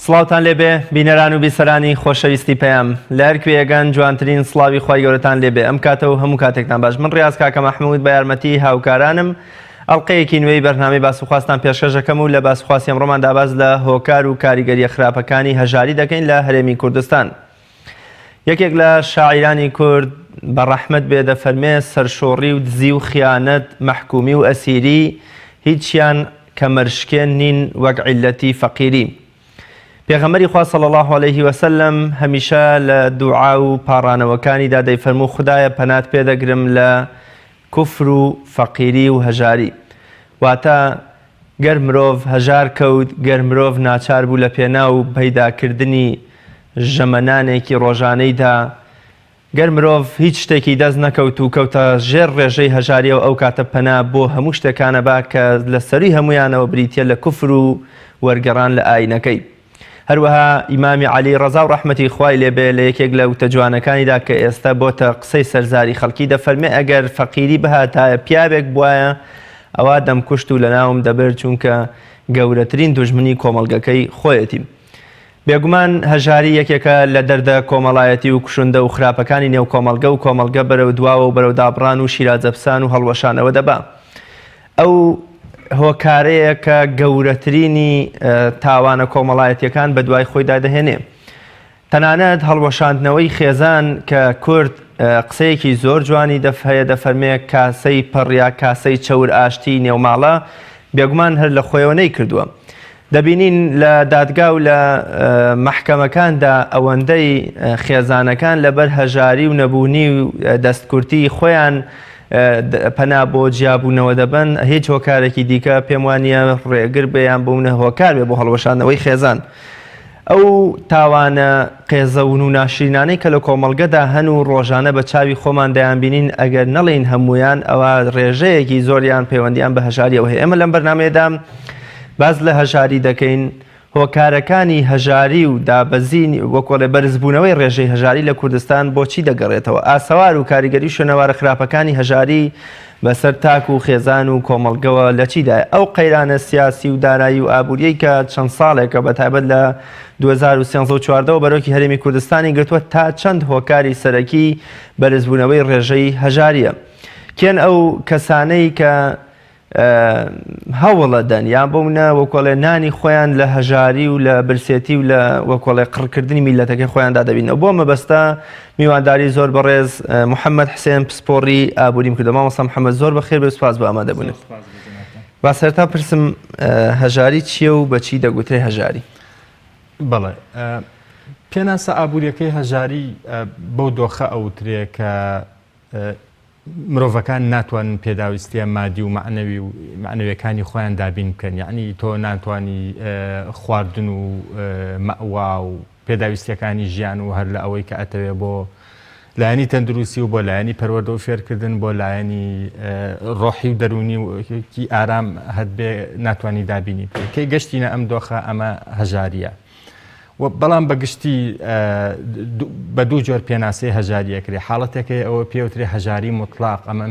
سڵاوتان لێبێ بینەران و بیسەرانی خۆشەویستی پێیان لە هەر کوێیەگەن جوانترین سڵاوی خی گەورەتان لێبێ ئەم کاتەوە هەموو کاتێکتان باش. من ڕاست کاکە مەحموود بە یارمەتی هاوکارانم ئەڵلقەیەکی نوێی بەرنامەی باسوخواستان پێشکەشەکەم و لە باسوخواستی ئەمڕۆمان داباز لە هۆکار و کاریگەریە خراپەکانی هەژاری دەکەین لە هەرێمی کوردستان. یەکێک لە شاعیرانی کورد بە ڕەحمەت بێ دەفەرمێ سەرشۆڕی و دزی و خیانەت مەحکومی و ئەسیری هیچیان کە مەرشکێن نین وەک عیلەتی فەقیری. پێغەمبەری خوا صلی الله علیه وسلم هەمیشە لە دوعا و پاڕانەوەکانیدا دەیفەرموو خودایە پەنات پێدەگرم لە کوفر و فەقیری و هەژاری. واتە گەر مرۆڤ هەژار کەوت، گەر مرۆڤ ناچار بوو لە پێناو پەیداکردنی ژەمەنانێکی ڕۆژانەیدا، گەر مرۆڤ هیچ شتێکی دەست نەکەوت و کەوتە ژێر ڕێژەی هەژاریەوە ئەو کاتە پەنا بۆ هەموو شتێکانە با کە لە سەروی هەمویانەوە بریتە لە کوفر و وەرگەڕان لە ئاینەکەی. هەروەها ئیمامی عەلی ڕەزا و ڕەحمەتی خوای لێبێ لە یەکێک لە وتە جوانەکانیدا کە ئێستا بۆتە قسەی سەرزاری خەڵکی دەفەرمێ ئەگەر فەقیری بهاتایە پیاوێک بوایە ئەوا دەمکوشت و لە ناوم دەبێت چونکە گەورەترین دوژمنی کۆمەڵگەکەی خۆیەتی. بێگومان هەژاری یەکێکە لە دەردە کۆمەڵایەتی و کوشندە و خراپەکانی نێو کۆمەڵگە و کۆمەڵگە بەرەو دواوە و بەرەو دابڕان و شیرازەپسان و هەڵوەشانەوە دەبا. ئەو هۆکارەیە کە گەورەترینی تاوانە کۆمەڵایەتیەکان بە دوای خۆیدا دەهێنێ. تەنانەت هەڵوەشاندنەوەی خێزان کە کورد قسەیەکی زۆر جوانی هەیە دەفەرمێ کاسەی پەڕیا کاسەی چەور ئاشتی نێوماڵە بێگومان هەر لە خۆیەوە نەیکردووە. دەبینین لە دادگا و لە مەحکەمەکاندا ئەوەندەی خێزانەکان لەبەر هەژاری و نەبوونی و دەستکورتی خۆیان پەنا بۆ جیابوونەوە دەبن. هیچ هۆکارێکی دیکە پێم وانە ڕێگر بێیان بوونە هۆکار بێ بۆ هەڵوەشانەوەی خێزان. ئەو تاوانە قێزەون و ناشرینانەی کە لە کۆمەڵگەدا هەن و ڕۆژانە بە چاوی خۆمان دەیان بینین ئەگەر نەڵێن هەمویان ئەوە ڕێژەیەکی زۆریان پەیوەندیان بە هەژاریەوە هەیە. ئێمە لەم بەرنامەیەدا باز لە هەژاری دەکەین، هۆکارەکانی هەژاری و دابەزین وەکۆڵێ بەرزبوونەوەی ڕێژەی هەژاری لە کوردستان بۆچی دەگەڕێتەوە. ئاسەوار و کاریگەری شوێنەوارە خراپەکانی هەژاری بەسەر تاک و خێزان و کۆمەڵگەوە لە چیدایە؟ ئەو قەیرانە سیاسی و دارایی و ئابووریەی کە چەند ساڵێکە بەتایبەت لە 2014 بەرەوکی هەرێمی کوردستانی گرتووە تا چەند هۆکاری سەرەکی بەرزبوونەوەی ڕێژەی هەژاریە. کێن ئەو کەسانەی کە هەوڵەدەن یان بۆمنە وەکۆڵێ نانی خۆیان لە هەژاری و لە برسێتی و لە وەکۆڵێ قڕکردنی میلەتەکەی خۆیاندا دەبینەوە. بۆ مەبەستە میوانداری زۆر بەڕێز محەممەد حسێن پسپۆڕی ئابووریم کردو. مامۆستا محەممەد زۆر بەخێر بێ، سوپاس بە ئامادەبوونت. با سەرتا پرسم هەژاری چییە و بەچی دەگوترێ هەژاری؟ بەڵێ پێناسە ئابوووریەکەی هەژاری بەو دۆخە ئەوترێ کە مرۆڤەکان ناتوانن پێداویستیە مادی و معنەویەکانی خۆیان دابین بکەن. یعنی تۆ ناتوانی خواردن و مەوا و پێداویستیەکانی ژیان و هەر لە ئەوەی کە ئەتەوێ بۆ لایەنی تەندروستی و بۆ لایەنی پەروەردە و فێرکردن، بۆ لایەنی ڕۆحی و دەرونی وکی ئارام هەر بێ ناتوانی دابینی کەی گەشتینە ئەم دۆخە ئەمە هەژاریە. بەڵام بەگشتی بە دوو جۆر پێناسەی هەژاریەکرێ. حاڵەتێکی ئەوە پێوترێ هەژاری مطلاق. ئەمە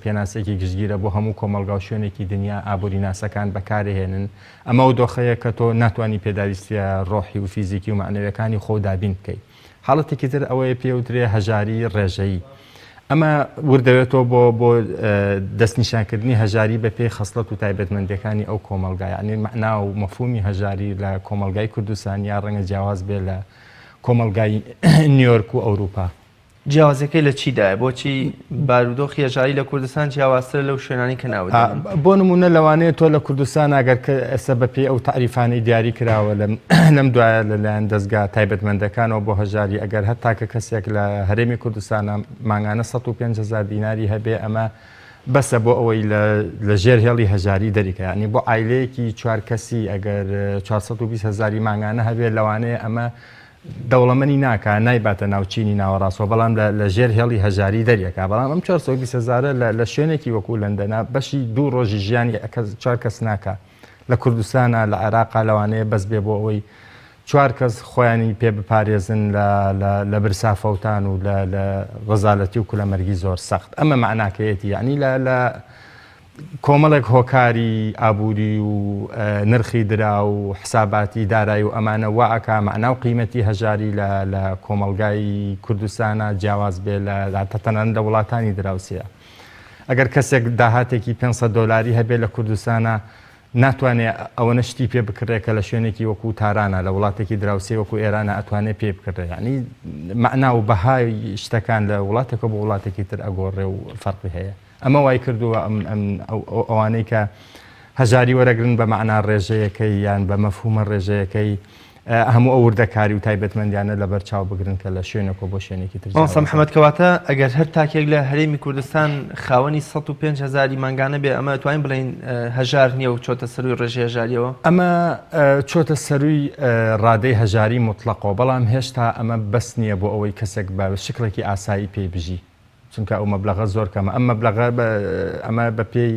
پێناسێکی گشتگیرە بۆ هەموو کۆمەلگا و شوێنێکی دنیا ئابووری ناسەکان بەکارهێنن. ئەمە و دۆخەیە کە تۆ ناتوانانی پێداویستیە ڕۆحی و فیزیکی و معنەوەکانی خۆ دابین بکەیت. حاڵەتێکی تر ئەوەیە پێوترێ هەژاری ڕێژەیی. ئەمە وردەوێتەوە بۆ دەستنیشانکردنی هەژاری بە پێی خەسڵەت و تایبەتمەندەکانی ئەو کۆمەلگای. یعنی مەعنا و مەفهومی هەژاری لە کۆمەلگای کوردستان یا ڕەنگە جیاواز بێ لە کۆمەلگای نیویۆرک و ئەوروپا. جیاوازەکەی لە چیدایە؟ بۆچی بارودۆخی هەژاری لە کوردستان جیاوازترە لەو شوێنانی کە ناودەن؟ بۆ نمونە لەوانەیە تۆ لە کوردستان ئەگەر کە ئێستا بەپێی ئەو تعریفانەی دیاری کراوە لەم دوایە لەلایەن دەستگا تایبەتمەندەکانەوە بۆ هەژاری، ئەگەر هەتاکە کەسێک لە هەرێمی کوردستانە مانگانە 150,000 دیناری هەبێ، ئەمە بەسە بۆ ئەوەی لە ژێر هێڵی هەژاری دەریکە. ینی بۆ ئایلەیەکی 4 کەسی ئەگەر 420,000 مانگانە هەبێ لەوانەیە ئەمە دەوڵەمەنی ناکە، نایباتە ناوچینی ناوەڕاستەوە، بەڵام لە ژێر هێڵی هەژاری دەریەکە. بەڵام ئەم 420,000 لە شوێنێکی وەکو لەندەنا بەشی 2 ڕۆژی ژیانی 4 کەس ناکە. لە کوردستانە لە عێراقا لەوانەیە بەس بێ بۆ ئەوەی 4 کەس خۆیانی پێ بپارێزن لە برسافەوتان و لە ڕەزالەتی و کولەمەرگی زۆر سەخت. ئەمە معناکەیەتی. یعنی کۆمەڵێک هۆکاری ئابووری و نرخی درا و حساباتی دارایی و ئەمانە واعکە مەعنا و قیمەتی هەژاری لە کۆمەلگای کوردستانە جیاواز بێ لە تەنان لە وڵاتانی دراوسەیە. ئەگەر کەسێک داهاتێکی $500 هەبێت لە کوردستانە ناتوانێت ئەوە شتی پێ بکڕێکە لە شوێنێکی وەکو تارانە لە وڵاتێکی دراوسێ وەکو ئێرانە ئەتوانێت پێ بکڕێ، یعنی مەعنا و بەهای شتەکان لە وڵاتێکە بۆ وڵاتێکی تر ئەگۆڕێ و فەرقی هەیە. ئەمە وای کردووە ئەوانەی کە هەژاری وەرەگرن بە مەعنا ڕێژەیەکەی یان بە مەفهومە ڕێژەیەکەی هەموو ئەو وردەکاری و تایبەتمەندیانە لە بەرچاو بگرن کە لە شوێنێکۆ بۆ شوێنێکی تر. محەممەد کەواتە ئەگەر هەر تاکێک لە هەرێمی کوردستان خاوەنی 105,000 مانگانە بێ ئەمە توانین بڵین هەژار نییە و چۆتە سەروی ڕێژەی هەژاریەوە؟ ئەمە چۆتە سەروی ڕادەی هەژاری مطلقەوە، بەڵام هێشتا ئەمە بەس نییە بۆ ئەوەی کەسێک بە شکڵێکی ئاسایی پێی بژی، چونکە ئەو مەبلەغە زۆر کەمە. ئەم مەبلەغە ئەمە بە پێی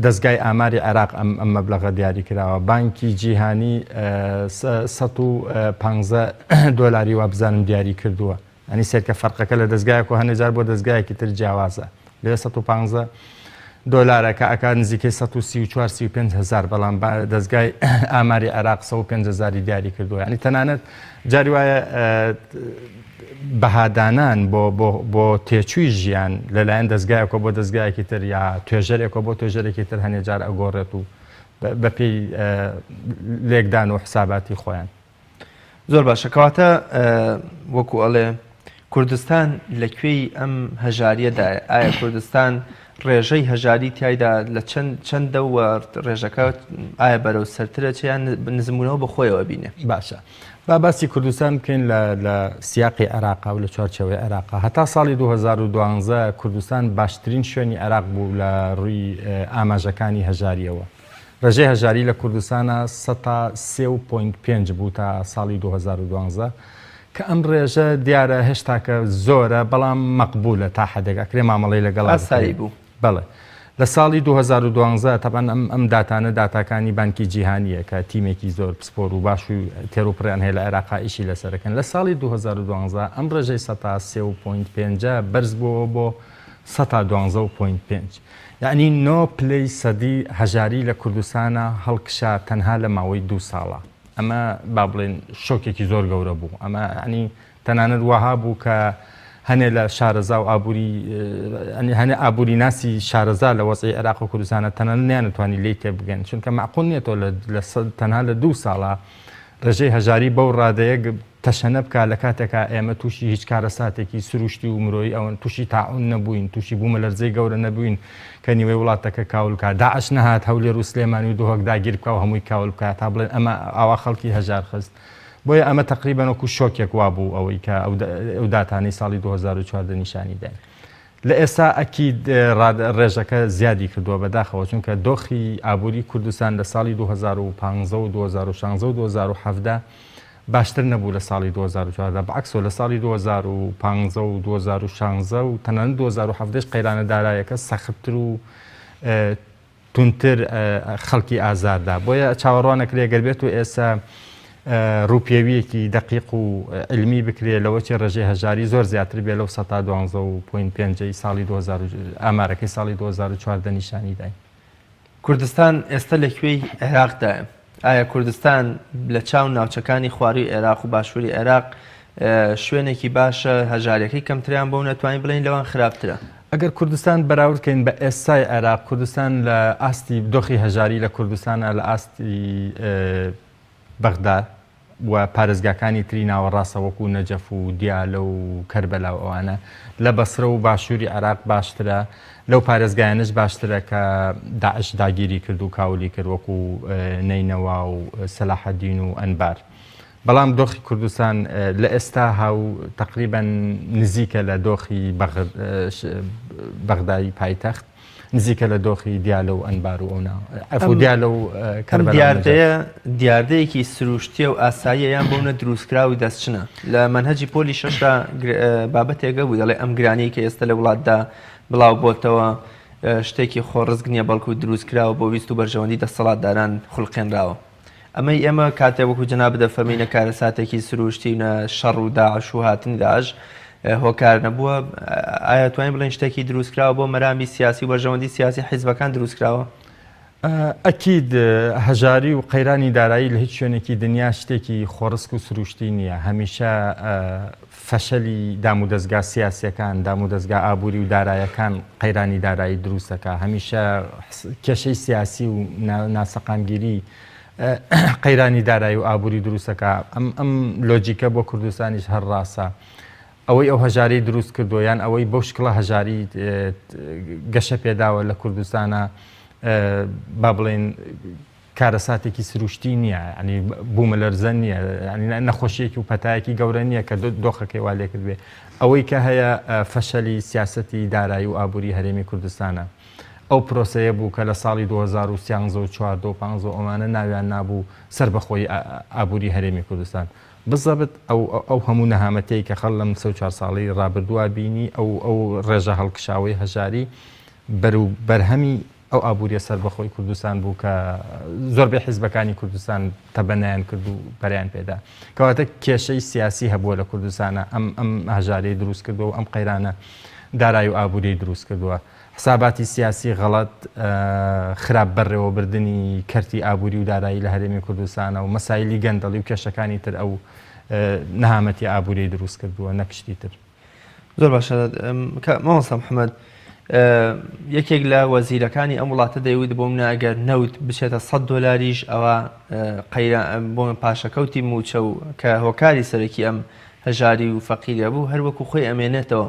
دەستگای ئاماری عێراق ئەم مەبلەغە دیاری کراوە. بانکی جیهانی $115 وا بزانم دیاری کردووە، ئەنی سێرکە فەرقەکە لە دەستگایەک و هەنێجار بۆ دەستگایەکی تر جیاوازە. لێ $115 کە ئەکات نزیکەی 134-135,000، بەڵام دەستگای ئاماری عێراق 105,000 دیاری کردووە. ینی تەنانەت جاری وایە بەهادانان بۆ تێچووی ژیان لەلایەن دەستگایەکە بۆ دەستگایەکی تر یا توێژەرێکەوە بۆ توێژەرێکی تر هەنێجار ئەگۆڕێت و بەپێی لێکدان و حساباتی خۆیان. زۆر باشە. کەواتە وەکو ئەڵێ کوردستان لەکوێی ئەم هەژاریەدایە؟ ئایا کوردستان ڕێژەی هەژاری تایدا لە چەندە و ڕێژەکە ئایا بەرەو سەرترە چیان نزمونەوە بە خۆیەوە بینێ؟ باشە. باسی کوردستان بکەین لە سیاقی عێراقا و لە چوارچەوەی عێراقا. هەتا ساڵی 2012 کوردستان باشترین شوێنی عێراق بوو لە ڕووی ئاماژەکانی هەژاریەوە. ڕێژەی هەژاری لە کوردستانە 3.5 بوو تا ساڵی 2012 کە ئەم ڕێژە دیارە هێشتاکە زۆرە، بەڵام مەقبولە تا حدێک ئەکرێ مامەڵەی لەگەڵ ئاسایی بوو. بەڵێ لە ساڵی 2012 تاپان ئەم داتانە داتاکانی بانکی جیهانیە کە تیمێکی زۆر پسپۆر و باش و تێروپڕیان هەیە لە عێراقا ئیشی لەسەرەکەن. لە ساڵی 2012 ئەم ڕێژەی 3.5 بەرز بووە بۆ 112.5، یعنی 9 پلەی سەدی هەژاری لە کوردستانە هەڵکشا تەنها لە ماوەی 2 ساڵە. ئەمە با بڵێن شۆکێکی زۆر گەورە بوو. ئەمە ینی تەنانەت وەها بوو کە هەنێ لە شارەزا و هەنێ ئابووری ناسی شارەزا لە وەزعی عێراق و کوردستانە تەنانەت نیانتوانی لێی تێ بگەن، چونکە معقول نیێتەوە تەنها لە 2 ساڵە ڕێژەی هەژاری بەو ڕادەیە تەشەنە بکە لە کاتێکا ئێمە تووشی هیچ کارەساتێکی سروشتی و مرۆیی ئەوەن تووشی تاعون نەبووین، تووشی بوومە لەرزەی گەورە نەبووین کە نیوەی وڵاتەکە کاول کات. داعش نەهات هەولێر و سلێمانی و دووهۆک داگیر بکە و هەمووی کاول بکات تا بڵێن ئەمە ئاوا خەڵکی هەژار خست. بۆیە ئەمە تقریبەن وەکو شۆکێک وا بوو ئەوەی کە ئەو داتانەی ساڵی 2014 نیشانی داین. لە ئێستا ئەکید ڕێژەکە زیادی کردووە بەداخەوە، چونکە دۆخی ئابووری کوردستان لە ساڵی 2015 و 2016 و 2017 باشتر نەبوو لە ساڵی 2014، بەعکسەوە لە ساڵی 2015 و 2016 و تەنانەت 2017 قەیرانە دارایەکە سەختتر و تونتر خەڵکی ئازاردا. بۆیە چاوەڕوانەکرێ گەر بێت و ئێستا ڕووپێویەکی دقیق و علمی بکرێت لەوە چێ ڕێژەی هەژاری زۆر زیاتر بێ لەو 112.5 ساڵی ئامارەکەی ساڵی 2014 نیشانی داین. کوردستان ئێستا لەکوێی عێراقدایە؟ ئایا کوردستان لە چاو ناوچەکانی خواروی عێراق و باشووری عێراق شوێنێکی باشە هەژاریەکەی کەمتریان بۆ نەتوانین بڵین لەوان خراپترە؟ ئەگەر کوردستان بەراوردکەین بە ئێستای عێراق، کوردستان لە ئاستی دۆخی هەژاری لە کوردستانە لە ئاستی بەغداد و پارێزگاکانی تری ناوەڕاستە وەکو نەجەف و دیالە و کەربەلا و ئەوانە لە بەسرە و باشووری عێراق باشترە، لەو پارێزگایانش باشترە کە داعش داگیری کرد و کاولی کرد وەکو نەینەوا و سەلاحەدین و ئەنبار. بەڵام دۆخی کوردستان لە ئێستا هاو تقریبا نزیکە لە دۆخی بەغدای پایتەخت، نزیکە لە دۆخی دیالە و ئەنبار و ئەونا ئەفو دیالە و کەربەلا. دیاردەیەکی سروشتیە و ئاساییەیان بۆنە دروستکرا و دەستچنە. لە منهەجی پۆلی 6دا بابەتێکە بوو دەڵێ ئەم گرانەی کە ئێستا لە وڵاتدا بڵاو بۆتەوە شتێکی خۆڕزگ نییە بەڵکو دروستکراوە بۆ ویست و بەرژەوەندی دەسەڵاتداران خوڵقێنراوە. ئەمەی ئێمە کاتێک وەکو جەناب دەفەرمینە کارەساتێکی سروشتی و شەڕ و داعش و هاتنی داعش هۆکار نەبووە ئایا توانین بڵێن شتێکی دروستکراوە بۆ مەرامی سیاسی و بەرژەوەندی سیاسی حیزبەکان دروستکراوە؟ ئەکید هەژاری و قەیرانی دارایی لە هیچ شوێنێکی دنیا شتێکی خۆڕسک و سروشتی نییە. هەمیشە فەشەلی دام و دەستگا سیاسیەکان، دام و دەستگا ئابووری و دارایەکان قەیرانی دارایی دروستەکە. هەمیشە کێشەی سیاسی و ناسەقامگیری قەیرانی دارایی و ئابووری دروستەکە. ئەم لۆجیکە بۆ کوردستانیش هەر ڕاستە. ئەوەی ئەو هەژاری دروست کردووە یان ئەوەی بەو شکڵە هەژاری گەشە پێداوە لە کوردستانە با بڵێن کارەساتێکی سروشتی نییە، ینی بوومە لەرزە نییە، نەخۆشیەکی و پەتایەکی گەورە نییە کە دۆخەکەی وا لێ کردوێ. ئەوەی کە هەیە فەشەلی سیاسەتی دارایی و ئابووری هەرێمی کوردستانە. ئەو پرۆسەیە بوو کە لە ساڵی 2013 و 2014 و ئەمانە ناویان نابوو سەر بەخۆی ئابووری هەرێمی کوردستان. بزەبت ئەو هەموو نەهامەتەی کە خەڵ لەم 3-4 ساڵی ڕابردووە بینی ئەو ڕێژە هەڵکشاوی هەژاری بەرهەمی ئەو ئابووریە سەر بەخۆی کوردستان بوو کە زۆربەی حیزبەکانی کوردستان تەبەنیان کرد و بەریان پێدا. کەواتە کێشەی سیاسی هەبووە لە کوردستانە ئەم هەژارەی دروست کردووە و ئەم قەیرانە دارایی و ئابووری دروست کردووە. حساباتی سیاسی غەڵەت، خراپ بەڕێوەبردننی کەرتی ئابووری و دارایی لە هەرێمی کوردستانە و مەسایلی گەندەڵی و کێشەکانی تر ئەو نەهامەتی ئابووری دروست کردووە نەکشتی تر. زۆر باشە مامۆستا محەممەد، یەکێک لە وەزیرەکانی ئەم وڵاتە دەیوت بۆ منە ئەگەر نەوت بچێتە $100 ئەوە بۆ پاشەکەوتی موچە و کە هۆکاری سەرەکی ئەم هەژاری و فەقیرە بوو هەروەکو خۆی ئەمێنێتەوە.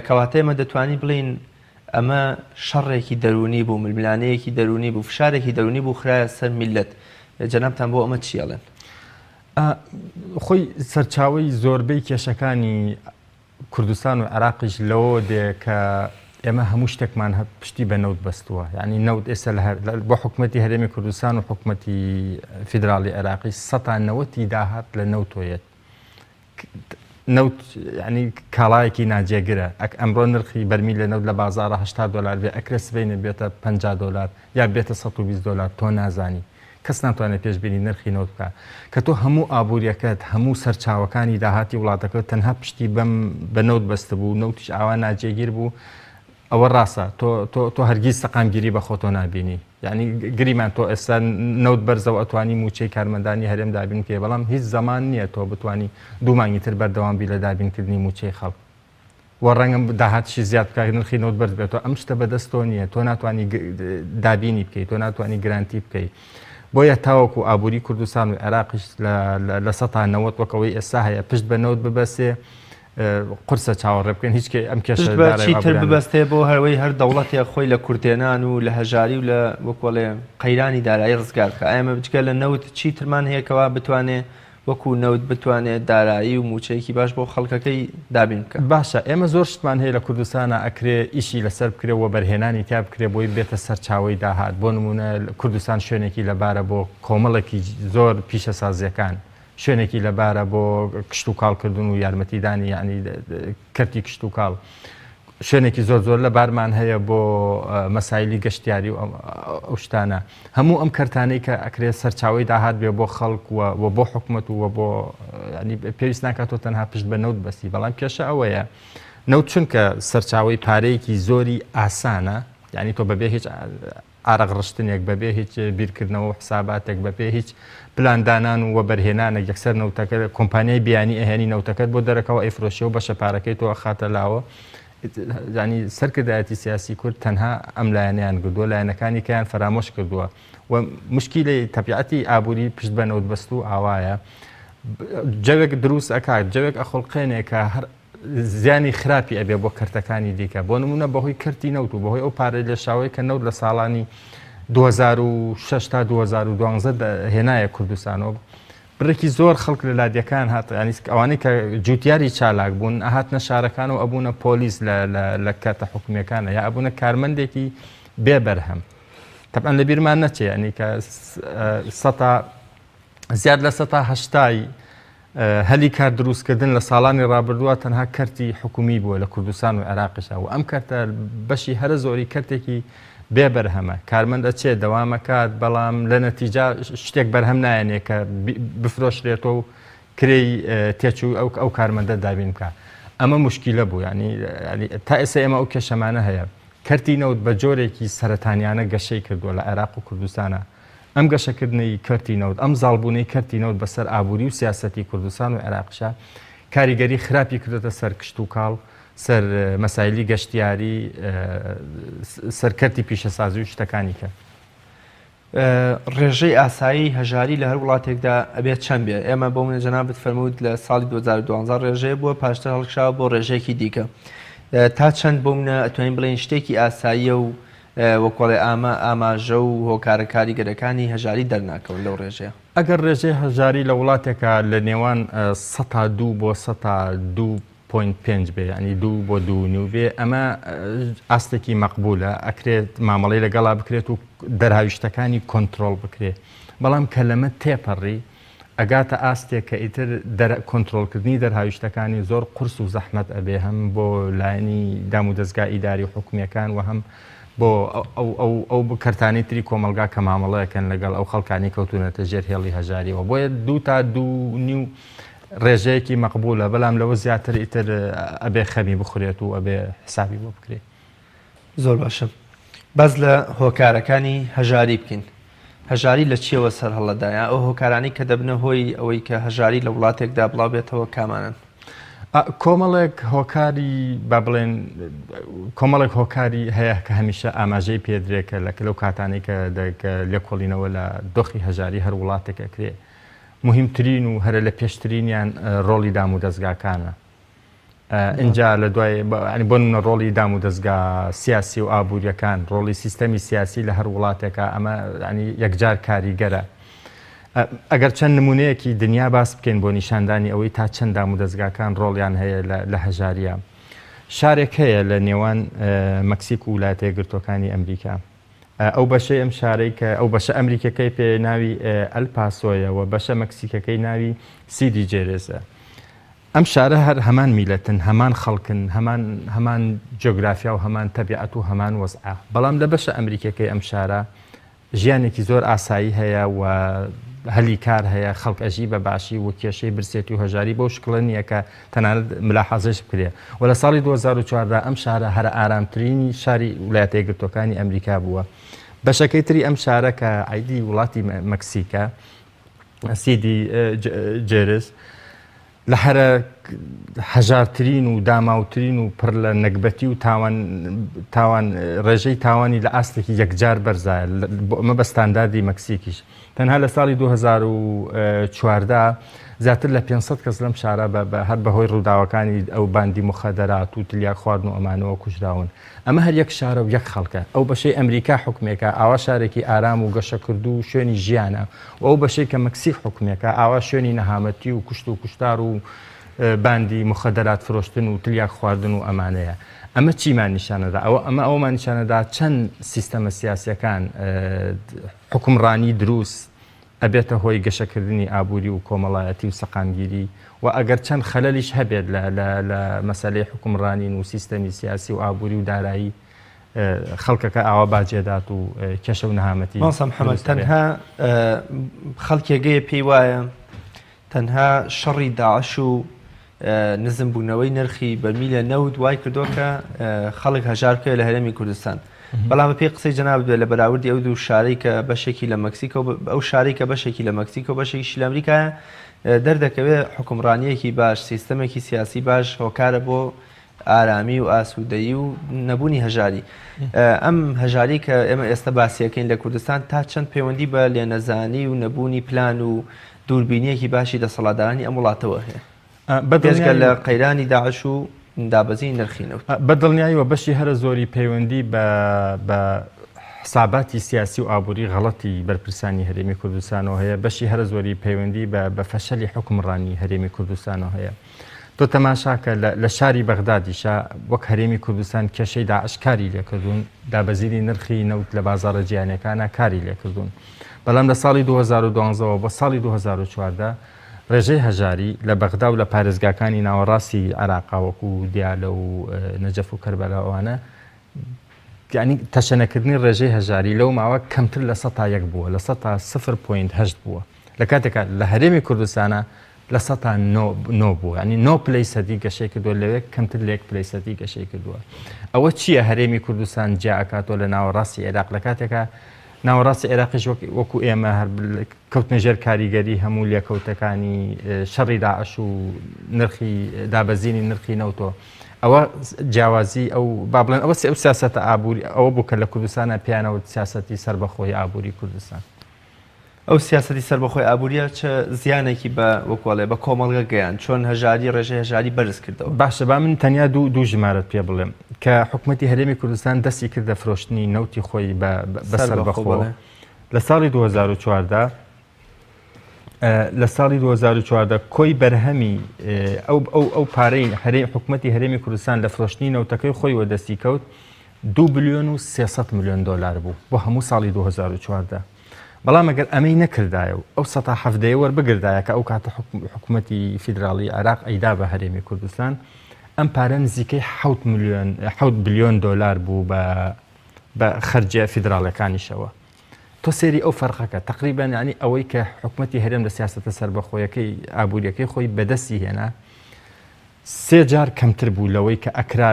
کەواتە ئێمە دەتوانین بڵین ئەمە شەڕێکی دەرونی بوو، ململانەیەکی دەرونی بوو، فشارێکی دەرونی بوو خرایە سەر میلەت. جەنابتان بۆ ئەمە چیاڵێن؟ خۆی سەرچاوی زۆربەی کێشەکانی کوردستان و عێراقیش لەوە دێ کە ئێمە هەموو شتێکمان پشتی بە نەوت بەستووە. یعنی نەوت ئێستا بۆ حکوومەتی هەرێمی کوردستان و حکوومەتی فیدراڵی عێراقی 90 داهات لە نەوتۆیەت. نەوت ینی کاڵایەکی ناجێگرە. ئەمڕۆ نرخی بەرمیل لە نەوت لە بازارە $80 بێ، ئەکرێ سبەینە بێتە $50 یا بێتە $120 تۆ نازانی. کەس ناتوانێت پێشبینی نرخی نەوت بکە کە تۆ هەموو ئابوووریەکەت هەموو سەرچاوەکانی داهاتی وڵاتەکەت تەنها پشتی بە نەوت بەستە بوو، نەوتیش ئاوا ناجێگیر بوو. ئەوە ڕاستە تۆ هەرگیز سەقامگیری بە خۆتۆ نابینی. یعنی گریمان تۆ ئێستا نەوت بەرزەوە ئەتوانی موچەی کارمەندانی هەرێم دابین کێ، بەڵام هیچ زەمان نییە تۆ بتانی 2 مانگی تر بەردەوام بی لە دابینکردنی موچەی خەڵک. وە ڕەنگەم داهاتشی زیاد بکە نرخی نەوت بەرز بێتەوە. ئەم شتە بەدەستۆ نییە، تۆ ناتوانانی دابینی بکەیت، تۆ ناتوانانی گرانتی بکەیت. بۆیە تاوەکو ئابووری کوردستان و عێراقیش لە 90 وەکەوەی ئێستا هەیە پشت بە نەوت ببەسێ، قورسە چاوەڕێ بکەین هیچ ئەم کێشەچیتر ببەستێ بۆ هەروەی هەر دەوڵەتێک خۆی لە کورتێنان و لە هەژاری و لە وەکوڵێ قەیرانی دارایی ڕزگار بکە. ئەمە بچکە لە نەوت چیترمان هەیەکەوە بتوانێت وەکو نەوت بتوانێت دارایی و موچەیەکی باش بۆ خەڵکەکەی دابین بکە. باشە ئێمە زۆر شتمان هەیە لە کوردستانە ئەکرێ ئیشی لەسەر بکرێەوە بەرهێنانی تا بکرێ بۆی بێتە سەرچاوی داهات. بۆ نمونە کوردستان شوێنێکی لەبارە بۆ کۆمەڵێکی زۆر پیشە سازیەکان، شوێنێکی لەبارە بۆ کشت و کاڵکردن و یارمەتیدانی یعنی کەرتی کشت و کاڵ، شوێنێکی زۆر لە بارمان هەیە بۆ مەسایلی گەشتیاری و ئەو شتانە. هەموو ئەم کەرتانەی کە ئەکرێت سەرچاوی داهات بێ بۆ خەڵک و بۆ حکوومەت و بۆ پێویست ناکاتەوە تەنها پشت بە نەوت بەستی. بەڵام کێشە ئەوەیە نەوت چونکە سەرچاوی پارەیەکی زۆری ئاسانە، یعنی تۆ بەبێ هیچ ئارەق ڕشتنێک، بەبێ هیچ بیرکردنەوە و حساباتێک، بەبێ هیچ پلاندانان و بەرهێنانە یەکسەر نەوتەکە کۆمپانیای بیانی ئەهێنی نەوتەکەت بۆ دەرەکەەوە ئەیفرۆشی و بەشە پارەکەی تۆ خاتە لاوە. ینی سەرکردایەتی سیاسی کورد تەنها ئەم لایەنیان کردووە، لایەنەکانی کەیان فەرامۆش کردووە و مشکیلی تەبیعەتی ئابووری پشت بە نەوت بەست و ئاوایە. جەوێک دروست ئەکات، جەوێک ئەخڵقێنێک کە هەر زیانی خراپی ئەبێ بۆ کەرتەکانی دیکە. بۆ نمونە بەهۆی کەرتی نەوت و بەهۆی ئەو پارەی لە شاوەی کە نەوت لە ساڵانی 2006 تا 2012 هێنایە کوردستانەوە بڕێکی زۆر خەڵک لە لادیەکان هات، ینی ئەوانەی کە جوتیاری چالاک بوون ئەهاتنە شارەکان و ئەبوونە پۆلیس لە کاتە حکومیەکانە یا ئەبوونە کارمەندێکی بێبەرهەم. تەبعاً لە بیرمان نەچێ، ینی کە زیاد لە 180 هەلی کار دروستکردن لە ساڵانی ڕابردووە تەنها کەرتی حکومی بووە لە کوردستان و عێراقیشە و ئەم کەرتە بەشی هەرە زۆری کەرتێکی بێبەرهەمە. کارمەندە چێ دەوامەکات، بەڵام لە نەتیجا شتێک بەرهەم نایەنێ کە بفرۆشرێتەوە و کرێی تێچوو ئەو کارمەندە دابین بکە. ئەمە مشکیلە بوو ینی تا ئێستا ئێمە ئەو کێشەمانە هەیە کەرتی نەوت بە جۆرێکی سەرەتانیانە گەشەی کردووە لە عێراق و کوردستانە ئەم گەشەکردنی کەرتی نەوت ئەم زاڵبوونەی کەرتی نەوت بەسەر ئابووری و سیاسەتی کوردستان و عێراقشە کاریگەری خراپی کردێتە سەر کشت و کاڵ سەر مەسایلی گەشتیاری سەرکەرتی پیشەسازی و شتەکانی کە ڕێژەی ئاسایی هەژاری لە هەر وڵاتێکدا ئەبێت چەند بێ ئێمە بۆ منە جەنابەت فەرمووت لە ساڵی 2012 ڕێژەیە بووە پاشتر هەڵکشاوە بۆ ڕێژەیەکی دیکە تا چەند بۆ منە ئەتوانین بڵێن شتێکی ئاساییە و وەکوڵێ ئاماژە و هۆکارە کاریگەرەکانی هەژاری دەرناکەون لەو ڕێژەیە ئەگەر ڕێژەی هەژاری لە وڵاتێکە لە نێوان 102 بۆ 2.5 بێ ینی 2 بۆ 2.5 بێ ئەمە ئاستێکی مەقبولە ئەکرێت مامەڵی لەگەڵا بکرێت و دەرهاویشتەکانی کۆنتترۆل بکرێت بەڵام کە لەمە تێپەڕی ئەگاتە ئاستێک کە ئیتر کۆنتترۆلکردنی دەرهاویشتەکانی زۆر قورس و زەحمەت ئەبێ هەم بۆ لایەنی دام و دەستگا ئیداری و حکومیەکان و هەم بۆ ئەو کەرتانی تری کۆمەلگا کە مامەڵەیەکەن لەگەڵ ئەو خەڵکانی کەوتونەتە ژێر هێڵی هەژاریەوە بۆیە 2 تا 2.5 ڕێژەیەکی مەقبولە بەڵام لەوە زیاتر ئیتر ئەبێ خەمی بخورێت و ئەبێ حسابی بۆ بکرێت زۆر باشە بەس لە هۆکارەکانی هەژاری بکەین هەژاری لە چیەوە سەر هەڵەدایە ئەو هۆکارانی کە دەبنە هۆی ئەوەی کە هەژاری لە وڵاتێکدا بڵاو بێتەوە کامانن کۆمەڵێک هۆکاری با بڵێن کۆمەڵێک هۆکاری هەیە کە هەمیشە ئاماژەی پێدرێکە لە لەو کاتانی کە لێکۆڵینەوە لە دۆخی هەژاری هەر وڵاتێکە کرێ مهمترین و هەرە لە پێشترینیان ڕۆڵی دام و دەستگاکانە اینجا لە دوای بۆ ڕۆڵی دام و دەستگا سیاسی و ئابوووریەکان ڕۆڵی سیستەمی سیاسی لە هەر وڵاتێکە ئەمە یەکجار کاریگەرە ئەگەر چەند نمونەیەکی دنیا باس بکەین بۆ نیشاندانی ئەوەی تا چەند دام و دەستگاکان ڕۆڵیان هەیە لە هەژاریە شارێک هەیە لە نێوان مەکسیک و وڵاتە یەکگرتووەکانی ئەمریکا ئەو بەشەی ئەم شارەی کە ئەو بەشە ئەمریکەکەی پێ ناوی ئەلپاسۆیە و بەشە مەکسیکەکەی ناوی سیدی جێرێزە ئەم شارە هەر هەمان میلەتن هەمان خەڵکن هەمان جۆگرافیا و هەمان تەبیعەت و هەمان وەزعە بەڵام لە بەشە ئەمریکەکەی ئەم شارە ژیانێکی زۆر ئاسایی هەیە و هەلی کار هەیە خەڵک ئەژی بە باشی و کێشەی برسێتی و هەژاری بەو شکڵە نییە کە تەنانەت ملاحەزەش بکرێ و لە ساڵی 2014 ئەم شارە هەر ئارامترینی شاری وڵاتە یەکگرتووەکانی ئەمریکا بووە بەشەکەی تری ئەم شارە کە عیدی وڵاتی مەکسیکە سیدی جێرز لە هەرە هەژارترین و داماوترین و پڕ لە نەکبەتی و تاوان ڕێژەی تاوانی لە ئاستێکی یەکجار بەرزایە ئەمە بە ستانداردی مەکسیکیش تەنها لە ساڵی 2014 زیاتر لە 500 کەس لەم شارە هەر بەهۆی ڕووداوەکانی ئەو باندی مخەدەرات و تلیاک خواردن و ئەمانەوە کوژراون ئەمە هەر یەک شارە و یەک خەڵکە ئەو بەشەی ئەمریکا حکومێکە ئاوا شارێکی ئارام و گەشەکردو و شوێنی ژیانە و ئەو بەشەی کە مەکسیک حکومێکە ئاوا شوێنی نەهامەتی و کوشت و کوشتار و باندی مخەدەرات فرۆشتن و تلیاک خواردن و ئەمانەیە ئەمە چیمان نیشانەدا ئەومان نیشانەدا چەند سیستەمە سیاسیەکان حکومڕانی دروست ئەبێتە هۆی گەشەکردنی ئابووری و کۆمەڵایەتی و سەقامگیری و ئەگەر چەند خەلەلیش هەبێت لە مەسەلەی حکومڕانین و سیستەمی سیاسی و ئابووری و دارایی خەڵکەکە ئاوا باجێدات و کێشە و نەهامەتی ماسە محەممەد تەنها خەڵکێگەیە پێی وایە تەنها شەڕی داعش و نزم بوونەوەی نرخی بەرمیلە نەوت وای کردووە کە خەڵک هەژار بکەوێت لە هەرێمی کوردستان بەڵام بە پێی قسەی جەناب لە بەراوردی ئەو دوو شارەی کە بەشێکی لە مەکسیکۆ ئەو شارەی کە بەشێکی لە مەکسیکۆ بەشێکی لە ئەمریکایە دەردەکەوێت حکومڕانیەکی باش سیستەمێکی سیاسی باش هۆکارە بۆ ئارامی و ئاسوودەیی و نەبوونی هەژاری ئەم هەژاری کە ئێمە ئێستا باسیەکەین لە کوردستان تا چەند پەیوەندی بە لێنەزانی و نەبوونی پلان و دووربینیەکی باشی دەسەڵاتدارانی ئەم وڵاتەوە هەیە بەدەستگە لە قەیرانی داعش و دابەزی نرخینەوت بەدڵنیاییەوە بەشی هەرە زۆری پەیوەندی بە حساباتی سیاسی و ئابووری غەڵەتی بەرپرسانی هەرێمی کوردستانەوە هەیە بەشی هەرە زۆری پەیوەندی بە فەشەلی حکومڕانی هەرێمی کوردستانەوە هەیە تۆ تەماشاکە لە شاری بەغدادیشە وەک هەرێمی کوردستان کێشەی داعش کاری لێکردوون دابەزیری نرخی نەوت لە بازاڕە جیهانیەکانە کاری لێکردوون بەڵام لە ساڵی 2012 بۆ ساڵی 2014 ڕێژەی هەژاری لە بەغدا و لە پارێزگاکانی ناوەڕاستی عێراقاوەکو و دیالە و نەجەف و کەربەلاوانە یعنی تەشەنەکردنی ڕێژەی هەژاری لەو ماوە کەمتر لە 100 بووە لە 0.8 بووە لە کاتێکە لە هەرێمی کوردستانە لە سەتا نۆ بوو ینی 9 پلەی سەدی گەشەی کردووە لەوێ کەمتر لە 1 پلەی سەدی گەشەی کردووە. ئەوە چییە هەرێمی کوردستان جیا ئەکاتۆ لە ناوەڕاستی عێراق لە کاتێکە ناوەڕاستی عێراقیش وەکو ئێمە هەر کەوتنە ژێر کاریگەری هەموو لێکەوتەکانی شەڕی داعش و نرخی دابەزینی نرخی نەوتۆ ئەوە جیاوازی ئەو با بڵێن ئەوە ئەو سیاسەتە ئابووری ئەوە بوو کە لە کوردستانە پیانەوە سیاسەتی سەربەخۆی ئابووری کوردستان. ئەو سیاسەتی سەربەخۆی ئابووریە چه زیانێکی بە وەکوڵێ بە کۆمەڵگە گەیان چۆن هەژاری ڕێژەی هەژاری بەرز کردەوە. باشە با من تەنیا دوو ژمارەت پێ بڵێم کە حکوومەتی هەرێمی کوردستان دەستی کردە فرۆشتنی نەوتی خۆی بە سەربەخۆ لە ساڵی 2014 لە ساڵی 2014 کۆی بەرهەمی ئەو پارەی حکوومەتی هەرێمی کوردستان لە فرۆشتنی نەوتەکەی خۆی وەدەستی کەوت 2 بلیۆن و 300 میلیۆن دلار بوو بۆ هەموو ساڵی 2014. بەڵام ئەگەر ئەمەی نەکردایە و ئەو 170 وەربگردایە کە ئەو کاتە حکوومەتی فیدراڵی عێراق ئەیدا بە هەرێمی کوردستان ئەم پارە نزیکەی 7 بلیۆن دلار بوو بە خەرجە فیدراڵەکانیشەوە. تۆ سێری ئەو فەرقەکە تقریبا ینی ئەوەی کە حکوومەتی هەرێم لە سیاسەتە سەربەخۆیەکەی ئابوووریەکەی خۆی بەدەستی هێنا 3 جار کەمتر بوو لەوەی کە ئەکرا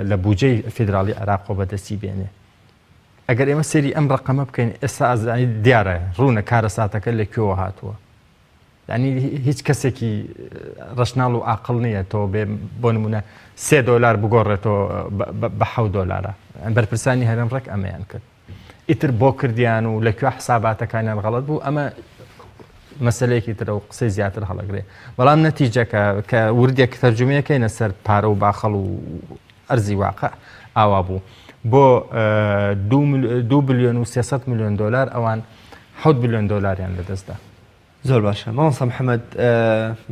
لە بودجەی فیدراڵی عێراق بەدەستی بێنێ. ئەگەر ئێمە سێری ئەم ڕقەمە بکەین ئێستا ئازانی دیارە ڕوونە کارە ساتەکە لەکوێوە هاتووە. ینی هیچ کەسێکی ڕەشناڵ و عاقڵ نییە تۆ بۆ نمونە 3 دلار بگۆڕێتەوە بە 7 دلارە بەرپرسانی هەرێم ڕێک ئەمەیان کرد. ئیتر بۆ کردیان و لەکوێ حساباتەکانیان غەڵەت بوو ئەمە مەسلەیەکی ترە و قسەی زیاتر هەڵەگرێ. بەڵام نەتیجەکە کە وردێک تەرجمەیەکەینە سەر پارە و باخەڵ و ئەرزی واقع ئاوا بوو. بۆ 2 بلیۆن و 300 میلیۆن دلار ئەوان 7 بلیۆن دلاریان لەدەستدا. زۆر باشە مامۆستا محەممەد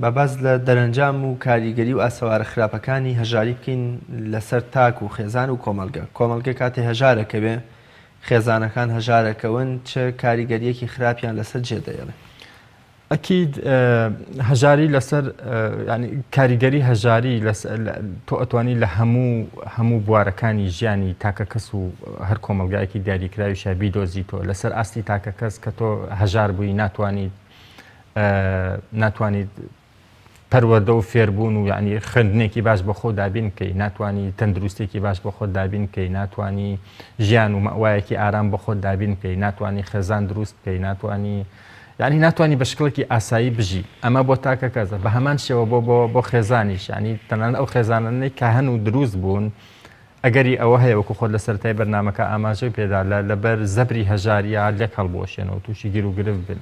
بەباز لە دەرەنجام و کاریگەری و ئاسەوارە خراپەکانی هەژاری بکەین لەسەر تاک و خێزان و کۆمەلگە کاتێ هەژارەکە بێ خێزانەکان هەژارەکەون چه کاریگەریەکی خراپیان لەسەر جێدەیەڵێ. ئەکید هەژاری لەسەر کاریگەری هەژاری تۆ ئەتوانی لە هەموو بوارەکانی ژیانی تاکە کەس و هەر کۆمەلگایەکی دیاریکراویشە بیدۆزیتەوە لەسەر ئاستی تاکە کەس کە تۆ هەژار بووی ناتوانیت پەروەردە و فێربوون و یعنی خوێندنێکی باش بە خۆ دابین بکەی ناتوانی تەندروستێکی باش بە خۆ دابین بکەی ناتوانی ژیان و مەوایەکی ئارام بە خۆ دابین بکەی ناتوانی خێزان دروست بکەی ناتوانی بە شکڵێکی ئاسایی بژی ئەمە بۆ تاکە کەسە بە هەمان شێوە بۆ خێزانیش ینی تەنان ئەو خێزانانەی کە هەن و دروست بوون ئەگەری ئەوە هەیە وەکو خۆت لە سەرەتای بەرنامەکە ئاماژەی پێدا لەبەر زەبری هەژاریە لێک هەڵبۆشێنەوە تووشی گیر و گرف بن.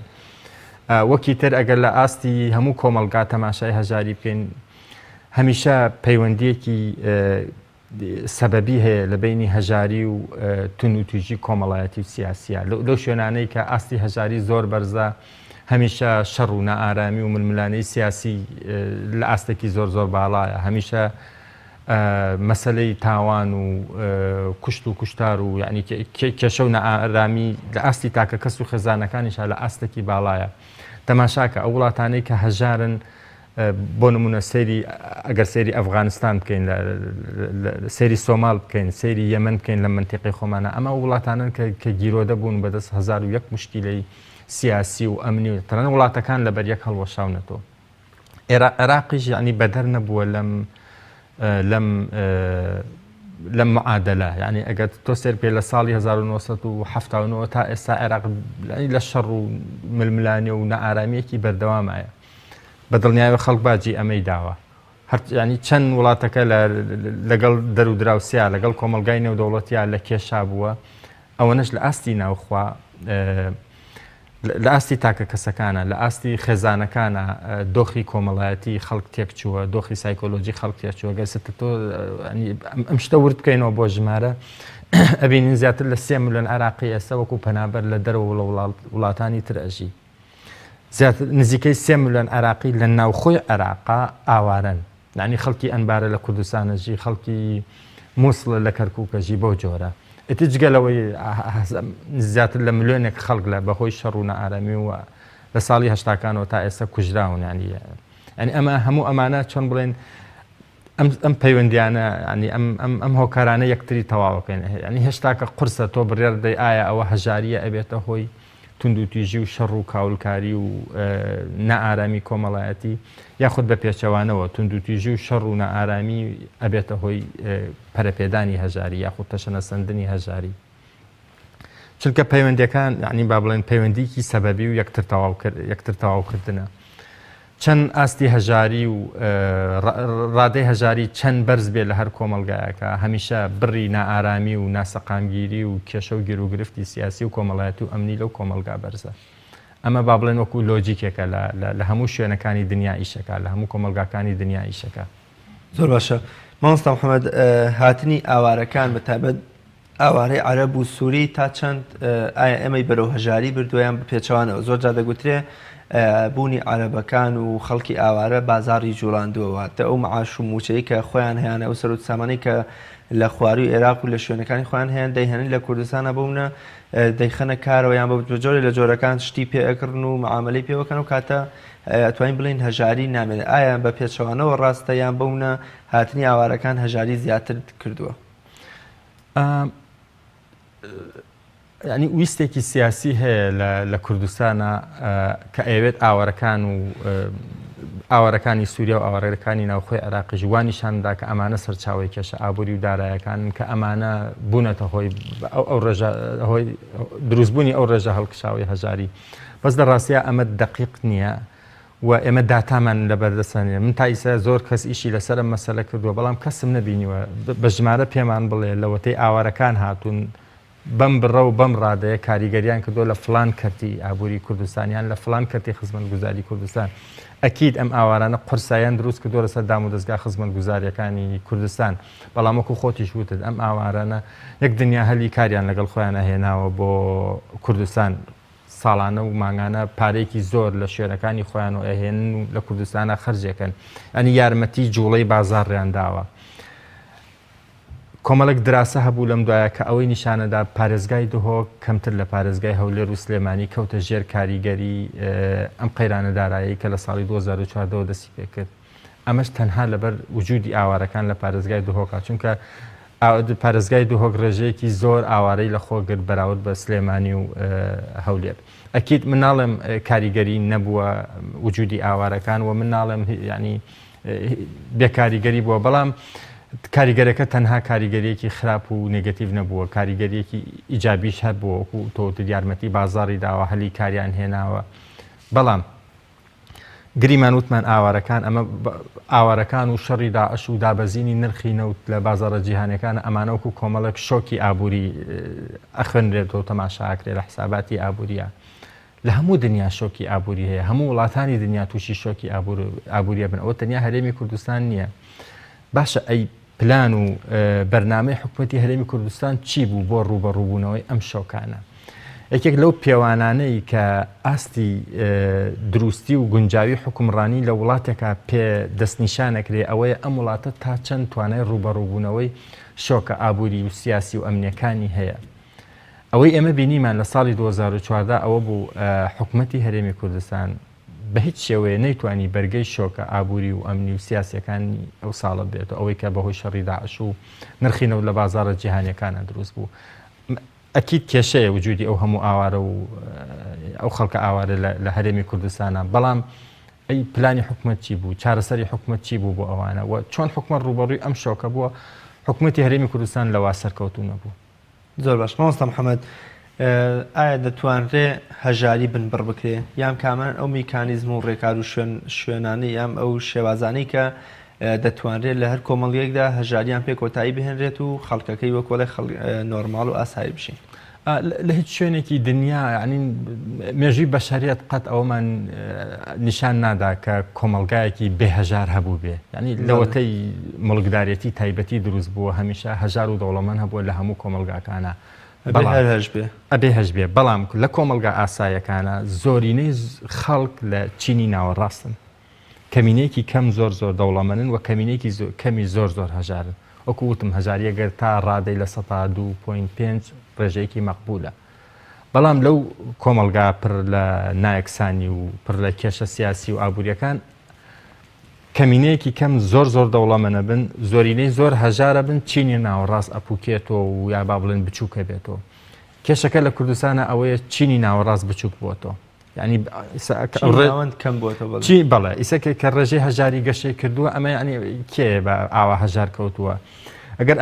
وەکی تر ئەگەر لە ئاستی هەموو کۆمەلگا تەماشای هەژاری بکەین هەمیشە پەیوەندیەکی سەبەبی هەیە لە بینی هەژاری و تون و توژی کۆمەڵایەتی و سیاسیە لەو شوێنانەی کە ئاستی هەژاری زۆر بەرزە هەمیشە شەڕ و نائارامی و ململانەی سیاسی لە ئاستێکی زۆر باڵایە هەمیشە مەسلەی تاوان و کوشت و کوشتار و یعنی کێشە و نائارامی لە ئاستی تاکە کەس و خێزانەکانیشە لە ئاستێکی باڵایە. تەماشاکە ئەو وڵاتانەی کە هەژارن بۆ نمونە ئەگەر سێری ئەفغانستان بکەین سێری سۆمال بکەین سێری یەمەن بکەین لە منتیقی خۆمانە ئەمە وڵاتانن کە گیرۆدە بوون بەدەست 1001 مشکیلەی سیاسی و ئەمنی و تەنانەت وڵاتەکان لەبەر یەک هەڵوەشاونەتەوە. عێراقیش یعنی بەدەر نەبووە لەم معادلە یعنی ئەگەر تۆ سێر پێ لە ساڵی 1970 تا ئێستا عێراق لە شەڕ و ململانێ و نەئارامیەکی بەردەوامایە بەدڵنیایە خەڵک باجی ئەمەی داوە ینی چەند وڵاتەکە لەگەڵ دەرو دراوسیا لەگەڵ کۆمەلگای نێودەوڵەتیە لە کێشا بووە ئەوەنەش لە ئاستی ناوخوا لە ئاستی تاکە کەسەکانە لە ئاستی خێزانەکانە دۆخی کۆمەڵایەتی خەڵک تێکچووە دۆخی سایکۆلۆژی خەڵک تێکچووە گەرستە تۆ ئەم شتە ورد بکەینەوە بۆ ژمارە ئەبینین زیاتر لە 3 میلیۆن عێراقی ئێستا وەکو پەنابەر لە دەرەوە لە وڵاتانی تر ئەژی نزیکەی 3 میلیۆن عێراقی لە ناوخۆی عێراقا ئاوارن یعنی خەڵکی ئەنبارە لە کوردستانەژی خەڵکی مووسڵە لە کەرکووکەژی بۆ جۆرە ئەتیجگەلەوەی زیاتر لە ملیۆنێک خەڵک لە بەهۆی شەڕ و نەئارامی و لە ساڵی هەشتاکانەوە تا ئێستا کوژراون ینی ئەمە هەموو ئەمانە چۆن بڵێن ئەم پەیوەندیانە ینی ئەم هۆکارانە یەکتری تەواو بکەین ینی هێشتا کە قورسە تۆ بڕێر دەی ئایا ئەوە هەژاریە ئەبێتە هۆی توندوتیژی و شەڕ و کاولکاری و نەئارامی کۆمەڵایەتی یاخود بە پێچەوانەوە توندوتیژی و شەڕ و نەئارامی ئەبێتە هۆی پەرەپێدانی هەژاری یاخود تەشەنەسەندنی هەژاری. چونکە پەیوەندیەکان یعنی با بڵێن پەیوەندیکی سەبەبی و یەکتر تەواوکردنە. چەند ئاستی هەژاری و ڕادەی هەژاری چەند بەرز بێت لە هەر کۆمەلگایەکە هەمیشە بڕی نائارامی و ناسەقامگیری و کێشە و گیرروگرفتی سیاسی و کۆمەڵایەتی و ئەمنی لەو کۆمەلگا بەرزە. ئەمە با بڵێن وەکو لۆجیکێکە لە هەموو شوێنەکانی دنیا ئیشەکە لە هەموو کۆمەلگاکانی دنیا ئیشەکە. زۆر باشە. مامۆستا محەممەد هاتنی ئاوارەکان بە تایبەت ئاوارەی عەرەب و سووری تا چەند ئایا ئێمەی بەرەو هەژاری بردویان بە پێچەوانەوە زۆر جا دەگوترێ بوونی عەرەبەکان و خەڵکی ئاوارە بازاری جوڵاندووەوە تە ئەو مەعاش و موچەی کە خۆیان هەیەە ئەو سەرۆت سامانەی کە لە خواری و عێراق و لە شوێنەکانی خۆیان هەیەن دەیهێنن لە کوردستانە بوونە دەیخەنە کارەوە یان بە جۆرێ لە جۆرەکان شتی پێئەکردن و معاملەی پێوەکەن و کاتە ئەتوانین بڵین هەژاری نامێت ئایا بە پێچەوانەوە ڕاستە یان بوونە هاتنی ئاوارەکان هەژاری زیاتر کردووە. ینی ویستێکی سیاسی هەیە لە کوردستانە کە ئەوێت ئاوارەکانی سووریا و ئاوارەکانی ناوخۆی عێراقی جوانیشاندا کە ئەمانە سەرچاوی کێشە ئابووری و دارایەکان کە ئەمانە بوونەتە هۆی هۆی دروستبوونی ئەو ڕێژە هەڵکشاوی هەژاری. بەس لە ڕاستیە ئەمە دقیق نییە و ئێمە داتامان لە بەردەستانێ. من تایسە زۆر کەس ئیشی لەسەرم مەسەلە کردووە بەڵام کەسم نەبینیوە بە ژمارە پێمان بڵێ لەوەتەی ئاوارەکان هاتوون بەم بڕە و بەم ڕادەیە کاریگەریان کردو لە فلان کەرتی ئابووری کوردستانیان لە فلان کەرتی خزمەتگوزاری کوردستان. ئەکید ئەم ئاوارانە قورساییان دروست کردووە لەسەر دام و دەستگا خزمەتگوزاریەکانی کوردستان. بەڵام وەکو خۆتیش وتت ئەم ئاوارانە یەک دنیا هەلی کاریان لەگەڵ خۆیان هێناوە بۆ کوردستان. ساڵانە و مانگانە پارێکی زۆر لە شوێنەکانی خۆیان و ئەهێنن و لە کوردستانە خەرجێکن. ئەنی یارمەتی جوڵەی بازاڕیان داوە. کۆمەڵک دراسە هەبوو لەم دوایە کە ئەوەی نیشانەدا پارێزگای دهۆک کەمتر لە پارێزگای هەولێر و سلێمانی کەوتە ژێر کاریگەری ئەم قەیرانە دارایی کە لە ساڵی 2014 دەستی پێ کرد. ئەمەش تەنها لەبەر وجودی ئاوارەکان لە پارێزگای دهۆکە چونکە پارێزگای دهۆک ڕێژەیەکی زۆر ئاوارەی لە خۆگرت بەراورد بە سلێمانی و هەولێر. ئەکید مناڵم کاریگەری نەبووە وجودی ئاوارەکان و مناڵم ینی بێکاریگەری بووە بەڵام کاریگەرەکە تەنها کاریگەریەکی خراپ و نێگەتیڤ نەبووە کاریگەریەکی ئیجابیش هەبووە وەکو تۆ یارمەتی بازاڕی داوە هەلی کاریان هێناوە. بەڵام گریمان وتمان ئاوارەکان ئەمە ئاوارەکان و شەڕی داعش و دابەزینی نرخی نەوت لە بازاڕە جیهانەکان ئەمانەوەکو کۆمەڵک شۆکی ئابووری ئەخوێنرێتەوە تەماشاکرێت لە حساباتی ئابووریە. لە هەموو دنیا شۆکی ئابووری هەیە هەموو وڵاتانی دنیا تووشی شۆکی ئابووریە بن ئەوە تەنیا هەرێمی کوردستان نییە. باشە ئەی پلان و بەرنامەی حکوومەتی هەرێمی کوردستان چی بوو بۆ ڕوبەڕووبوونەوەی ئەم شۆکانە؟ یەکێک لەو پێوانانەی کە ئاستی دروستی و گونجاوی حکومڕانی لە وڵاتێکە پێ دەستنیشانەکرێ ئەوەیە ئەم وڵاتە تا چەند توانای ڕوبەڕووبوونەوەی شۆکە ئابووری و سیاسی و ئەمنیەکانی هەیە. ئەوەی ئێمە بینیمان لە ساڵی 2014 ئەوە بوو حکوومەتی هەرێمی کوردستان بە هیچ شێوەیە نەیتوانی بەرگەی شۆکە ئابووری و ئەمنی و سیاسەکانی ئەو ساڵە بێت ئەوەی کە بەهۆی شەڕی داعش و نرخینەوە لە بازاڕە جیهانیەکانە دروست بوو. ئەکید کێشەیە وجودی ئەو هەموو ئاوارە و ئەو خەڵکە ئاوارە لە هەرێمی کوردستانە بەڵام ئەی پلانی حکوومەت چی بوو چارەسەری حکوومەت چی بوو بۆ ئەوانە و چۆن حکوومەت ڕوبەڕووی ئەم شۆکە بووە حکوومەتی هەرێمی کوردستان لەوا سەرکەوتوو نەبوو. زۆر باش مامۆستا محەممەد ئایا دەتوانرێ هەژاری بنبڕ بکرێ یان کامان ئەو میکانیزم و ڕێکار و شوێنانی یام ئەو شێوازانەی کە دەتوانرێت لە هەر کۆمەڵیەکدا هەژاریان پێ کۆتایی بهێنرێت و خەڵکەکەی وەکۆڵی نۆرماڵ و ئاسایی بشین. لە هیچ شوێنێکی دنیا ینی مێژووی بەشەریەت قەت ئەومان نیشان نادا کە کۆمەلگایەکی بێهەژار هەبوو بێ ینی لەوەتەی مڵکدارەتی تایبەتی دروست بووە هەمیشە هەژار و دەوڵەمەند هەبووە لە هەموو کۆمەلگاکانە ئەبێ هەژ بێ بەڵام لە کۆمەلگا ئاسایەکانە زۆرینەی خەڵک لە چینی ناوەڕاستن کەمینەیەکی کەم زۆر دەوڵەمەندن و کەمینەیەکی کەمی زۆر هەژارن وەکو وتم هەژاریەگەر تا ڕادەی لە 2.5 ڕێژەیەکی مەقبولە بەڵام لەو کۆمەلگا پڕ لە نایەکسانی و پڕ لە کێشە سیاسی و ئابوووریەکان کەمینەیەکی کەم زۆر دەوڵەمەندە بن زۆرینەی زۆر هەژارە بن چینی ناوەڕاست ئەپوکێتەوە و یا با بڵێن بچووکە بێتەوە کێشەکە لە کوردستانە ئەوەیە چینی ناوەڕاست بچووک بۆتەوە یعنی کەم بۆتەوە چی بەڵێ ئیسەکە کە ڕێژەی هەژاری گەشەی کردووە ئەمە ینی کێ بە ئاوا هەژار کەوتووە ئەگەر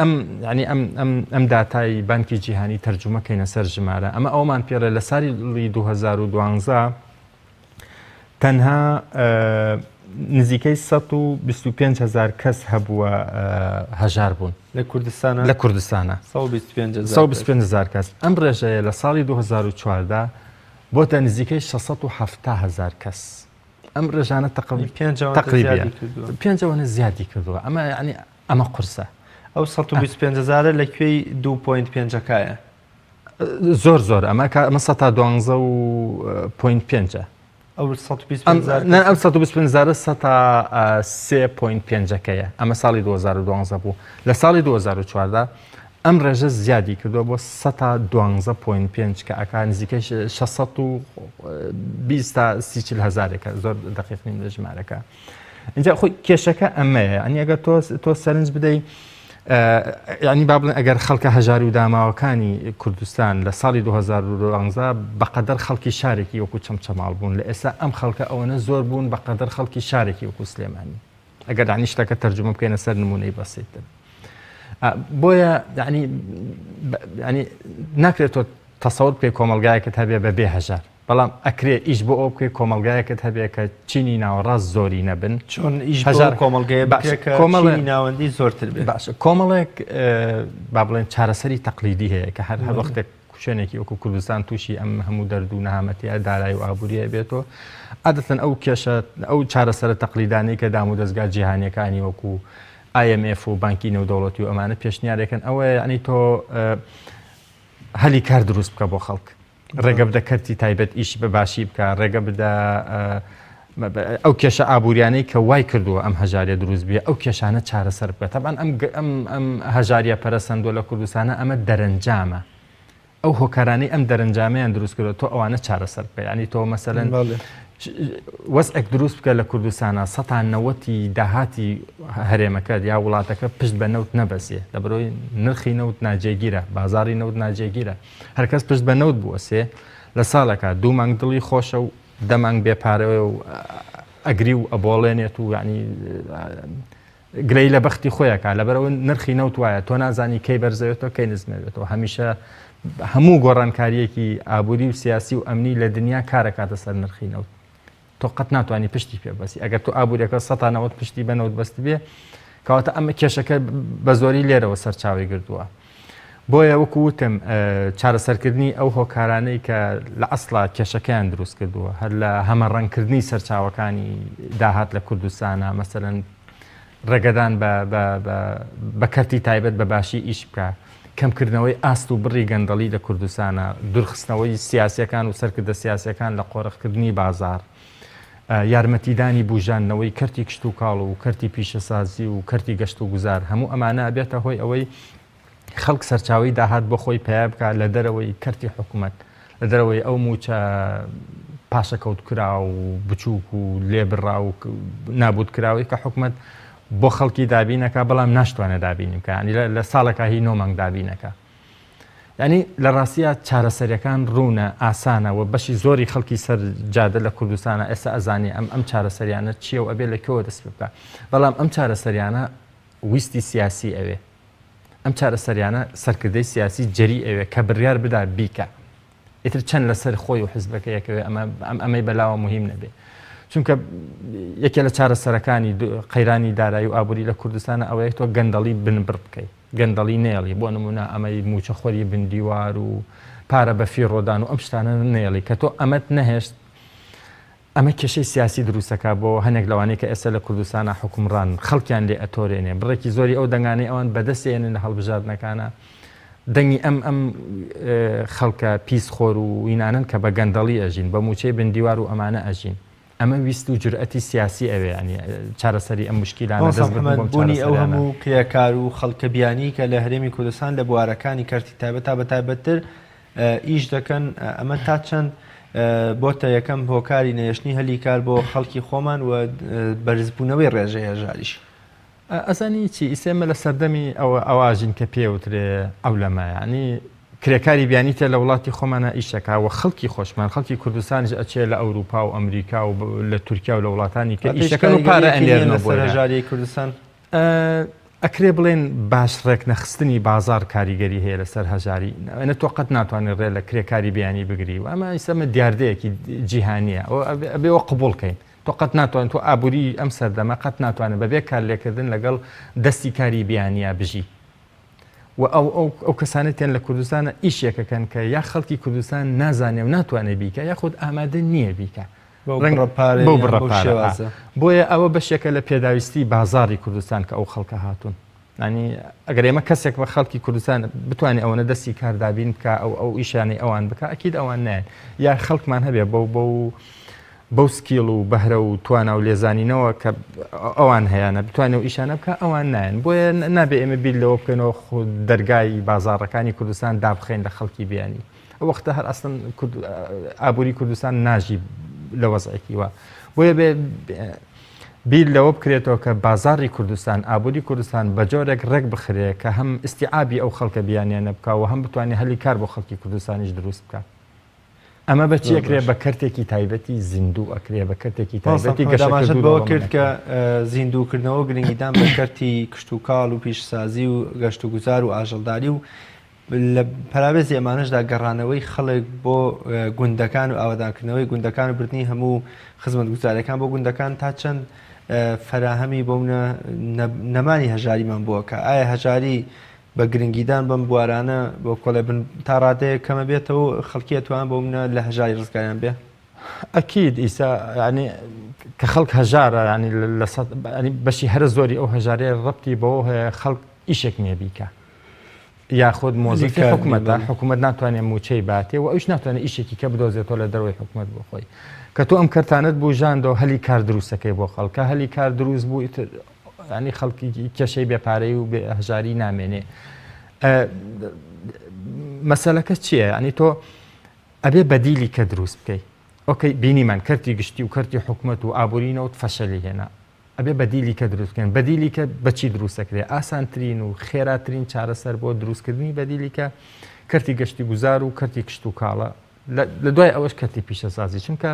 ئەم داتای بانکی جیهانی تەرجمەکەینە سەر ژمارە ئەمە ئەومان پێڕێ لە ساڵی 2012 تەنها نزیکەی 125,000 کەس هەبووە هەژار بوون لە کوردستانە 125,000 کەس ئەم ڕێژەیە لە ساڵی 2014 بۆتە نزیکەی 670,000 کەس ئەم ڕێژانە تقریبا 5 زیادی کردووە ئەمە ینی ئەمە قورسە ئەو 125,000 لەکوێی 2.5کایە زۆر ئەمە 112.5 ئەو 3.5کەیە ئەمە ساڵی 2012 بوو لە ساڵی 2014 ئەم ڕێژە زیادی کردووە بۆ 112.5 کە ئەکا نزیکەی 620,000 زۆر دقیق نیم لە ژمارەکە اینجا خۆی کێشەکە ئەمەیە ئەنی ئەگەر تۆ سەرنج بدەیت ینی با بڵێن ئەگەر خەڵکە هەژاری و داماوەکانی کوردستان لە ساڵی 2012 بەقەدەر خەڵکی شارێکی وەکو چەمچەماڵ بوون لە ئێستا ئەم خەڵکە ئەوەنە زۆر بوون بەقەدەر خەڵکی شارێکی وەکو سلێمانی ئەگەر دانی شتەکە تەرجمە بکەینە سەر نمونەی بەسیتر بۆیە ینی ناکرێت تۆ تەسەوور بکەی کۆمەلگایەکەت هەبێ بە بێ هەژار بەڵام ئەکرێ ئیش بۆ ئەو بکەی کۆمەلگایەکەت هەبێ کە چینی ناوەڕاست زۆری نەبن چۆن ئیش هەژار کۆمەلگەیە کۆمەڵی ناوەندی زۆرتر بێ باشە کۆمەڵێک با بڵێن چارەسەری تەقلیدی هەیە کە هەر وەختێک شوێنێکی وەکو کوردستان تووشی ئەم هەموو دەرد و نەهامەتیە دارایی و ئابووریە بێتەوە عادەتەن ئەو کێشە ئەو چارەسەرە تەقلیدانەی کە دام و دەستگا جیهانیەکانی وەکو IMF و بانکی نێودەوڵەتی و ئەمانە پێشنیارێکن ئەوەیە ینی تۆ هەلی کار دروست بکە بۆ خەڵک ڕێگە بدە کەرتی تایبەت ئیش بە باشی بکە ڕێگە بدە ئەو کێشە ئابوووریانەی کە وای کردووە ئەم هەژاریە دروست بێ ئەو کێشانە چارەسەر بکە تەبان ئەم هەژاریە پەرەسەندۆ لە کوردستانە ئەمە دەرەنجامە ئەو هۆکارانەی ئەم دەرەنجامیان دروست کردو تۆ ئەوانە چارەسەر بکە ینی تۆ مەسەلەن وەزعێک دروست بکە لە کوردستانە 90 داهاتی هەرێمەکە یا وڵاتەکە پشت بە نەوت نەبەسێ لەبەرەوەی نرخی نەوت ناجێگیرە بازاری نەوت ناجێگیرە هەرکەس پشت بە نەوت بووەسێ لە ساڵەکە 2 مانگ دڵی خۆشە و 10 مانگ بێپارەوە و ئەگری و ئەبۆڵێنێت و ینی گرەی لە بەختی خۆیەکە لەبەرەوە نرخی نەوت وایە تۆ نازانی کەی بەرزەوێتەوە کەی نزمێتەوە هەمیشە هەموو گۆڕانکاریەکی ئابووری و سیاسی و ئەمنی لە دنیا کارەکاتە سەر نرخی نەوت تۆ قەت ناتوانانی پشتی پێ بەسی ئەگەر تو ئابوووریەکە 190 پشتی بەنەوت بەست بێ کەواتە ئەمە کێشەکە بە زۆری لێرەوە سەرچاوی گردووە بۆیە وەکو وتم چارەسەرکردنی ئەو هۆکارانەی کە لە ئەسڵا کێشەکەیان دروست کردووە هەر لە هەمە ڕەنگکردنی سەرچاوەکانی داهات لە کوردستانە مەسەرەن ڕێگەدان بە کەرتی تایبەت بە باشی ئیش بکە کەمکردنەوەی ئاست و بڕی گەندەڵی لە کوردستانە دوورخستنەوەی سیاسیەکان و سەرکردە سیاسیەکان لە قۆڕەخکردنی بازار یارمەتیدانی بوژانەوەی کەرتی کشت و کاڵ و کەرتی پیشەسازی و کەرتی گەشت و گوزار هەموو ئەمانە بێتە هۆی ئەوەی خەڵک سەرچاوی داهات بۆ خۆی پیا بکە لە دەرەوەی کەرتی حکوومەت لە دەرەوەی ئەو موچە پاشەکەوت کرا و بچووک و لێبڕا و نابود کراوی کە حکوومەت بۆ خەڵکی دابینەکە بەڵام ناشتوانە دابینی بکە ینی لە ساڵەکە هی 9 مانگ دابینەکە ینی لە ڕاستیە چارەسەریەکان ڕوونە ئاسانەوە بەشی زۆری خەڵکی سەر جادە لە کوردستانە ئێستا ئەزانی ئەم چارەسەریانە چییە و ئەبێ لەکەوە دەست بکە بەڵام ئەم چارەسەریانە ویستی سیاسی ئەوێ ئەم چارەسەریانە سەرکردەی سیاسی جەری ئەوێ کە بڕیار بدا بیکە ئیتر چەند لەسەر خۆی و حزبەکە یەکەوێ ئەمەی بەلاوە مهم نەبێ چونکە یەکێ لە چارەسەرەکانی قەیرانی دارایی و ئابووری لە کوردستانە ئەوەیە تۆ گەندەڵی بنبڕ بکەیت گەندەڵی نێڵی بۆ نمونە ئەمەی موچەخۆری بندیوار و پارە بەفی ڕۆدان و ئەم شتانە نێڵی کە تۆ ئەمەت نەهێشت ئەمە کێشەی سیاسی دروستەکە بۆ هەنێک لەوانەیە کە ئێستا لە کوردستانە حکومڕان خەڵکیان لێ ئەتۆرێنێ بڕێکی زۆری ئەو دەنگانەی ئەوان بەدەستێنن لە هەڵبژاردنەکانە دەنگی ئەم خەڵکە پیس خۆر و وینانن کە بە گەندەڵی ئەژین بە موچەی بندیوار و ئەمانە ئەژین ئەمە ویست و جورئەتی سیاسی ئەوێ ینی چارەسەری ئەم مشکیلانە بوونی ئەو هەموو کێکار و خەڵکە بیانی کە لە هەرێمی کوردستان لە بوارەکانی کەرتی تایبەت تا بەتایبەتتر ئیش دەکەن ئەمە تا چەند بۆتە یەکەم هۆکاری نەیەشتنی هەلی کار بۆ خەڵکی خۆمان و بەرزبوونەوەی ڕێژەی هەژاریش ئەزانی چی ئیسێمە لە سەردەمی ئەواژین کە پێوترێ ئەو لەمە ینی کرێکاری بیانی تێ لە وڵاتی خۆمانە ئیشەکەوە خەڵکی خۆشمان خەڵکی کوردستانیش ئەچێ لە ئەوروپا و ئەمریکا و لە تورکیا و لە وڵاتانی کە ئیشەکەن و پارە ئەنێرنەوە بۆ هەژاری کوردستان ئەکرێ بڵێن باش ڕێکنەخستنی بازار کاریگەری هەیە لەسەر هەژاری ئەنە تۆ قەت ناتوانێت ڕێ لە کرێکاری بیانی بگری و ئەمە ئیسەمە دیاردەیەکی جیهانیە ئەبێەوە قبولکەین تۆ قەت ناتوانێت تۆ ئابووری ئەم سەردەمە قەت ناتوانێت بەبێ کار لێکردن لەگەڵ دەستی کاری بیانیا بژی و ئەو کەسانێتیان لە کوردستانە ئیشێکەکەن کە یا خەڵکی کوردستان نازانێ و ناتوانێت بیکە یاخود ئامادە نییە بیکە بۆ بڕەپارە بۆیە ئەوە بەشێکە لە پێداویستی بازاری کوردستان کە ئەو خەڵکە هاتوون ینی ئەگەر ئێمە کەسێک بە خەڵکی کوردستان بتوانێت ئەوەنە دەستی کاردابین بکە ئەو ئیشانەی ئەوان بکە ئەکید ئەوان نایەن یا خەڵکمان هەبێ بەو سکیڵ و بەهرە و توانە و لێزانینەوە کە ئەوان هەیەە بتوانێت و ئیشانە بکە ئەوان نایەن بۆیە نابێ ئێمە بیر لەوە بکەنەوە خود دەرگای بازارەکانی کوردستان دابخێن لە خەڵکی بیانی ئەو وەختە هەر ئەستن ئابووری کوردستان ناژی لە وەزعێکی وە بۆیە بیر لەوە بکرێتەوە کە بازاری کوردستان ئابووری کوردستان بە جۆرێک ڕێک بخرێ کە هەم ئیستیعابی ئەو خەڵکە بیانیانە بکەوە هەم بتوانێت هەلی کار بۆ خەڵکی کوردستانیش دروست بکە ئەمە بەچی ئەکرێ بە کەرتێکی تایبەتی زیندوو ئەکرێ بە کەرتێکی تایبەتی گەشتەماشت بەوە کرد کە زیندووکردنەوە گرنگیدان بە کەرتی کشت و کاڵ و پیشسازی و گەشت و گوزار و ئاژەڵداری و لە پەراوێزی ئەمانشدا گەڕانەوەی خەڵک بۆ گوندەکان و ئاوادانکردنەوەی گوندەکان و بردنی هەموو خزمەت گوزارەکان بۆ گوندەکان تا چەند فەراهەمی بۆ نەمانی هەژاریمان بووە کە ئایا هەژاری بە گرنگیدان بەم بوارانە بۆ کۆڵێ بن تا ڕادەیە کەمە بێتەوە خەڵکی توان بۆ منە لە هەژاری ڕزگاریان بێ ئەکید ئیسا ینی کە خەڵک هەژارە ینی بەشی هەرە زۆری ئەو هەژارەیە ڕەبتی بەوە هەیە خەڵک ئیشێک نییە بیکە یاخود مۆزیفی حکوومەت ناتوانێت موچەی باتێ و ئەوش ناتوانێت ئیشێکی کە بدۆزێتەوە لە دەروی حکوومەت بۆ خۆی کە تۆ ئەم کەرتانت بوژاندەوە هەلی کار دروستەکەی بۆ خەڵکە هەلی کار دروست بوو ینی خەڵکی کێشەی بێپارەی و بێ هەژاری نامێنێ مەسەلەکە چییە؟ ئەنی تۆ ئەبێ بەدیلی کە دروست بکەیت ئۆکەی بینیمان کەرتی گشتی و کەرتی حکوومەت و ئابوورینەوە فەشەلی هێنا ئەبێ بەدیلی کە دروستکەن بەدیلی کە بەچی دروستەکرێ ئاسانترین و خێراترین چارەسەر بۆ دروستکردنی بەدیلی کە کەرتی گەشتی گوزار و کەرتی کشت و کاڵە لە دوای ئەوەش کەرتی پیشەسازی چونکە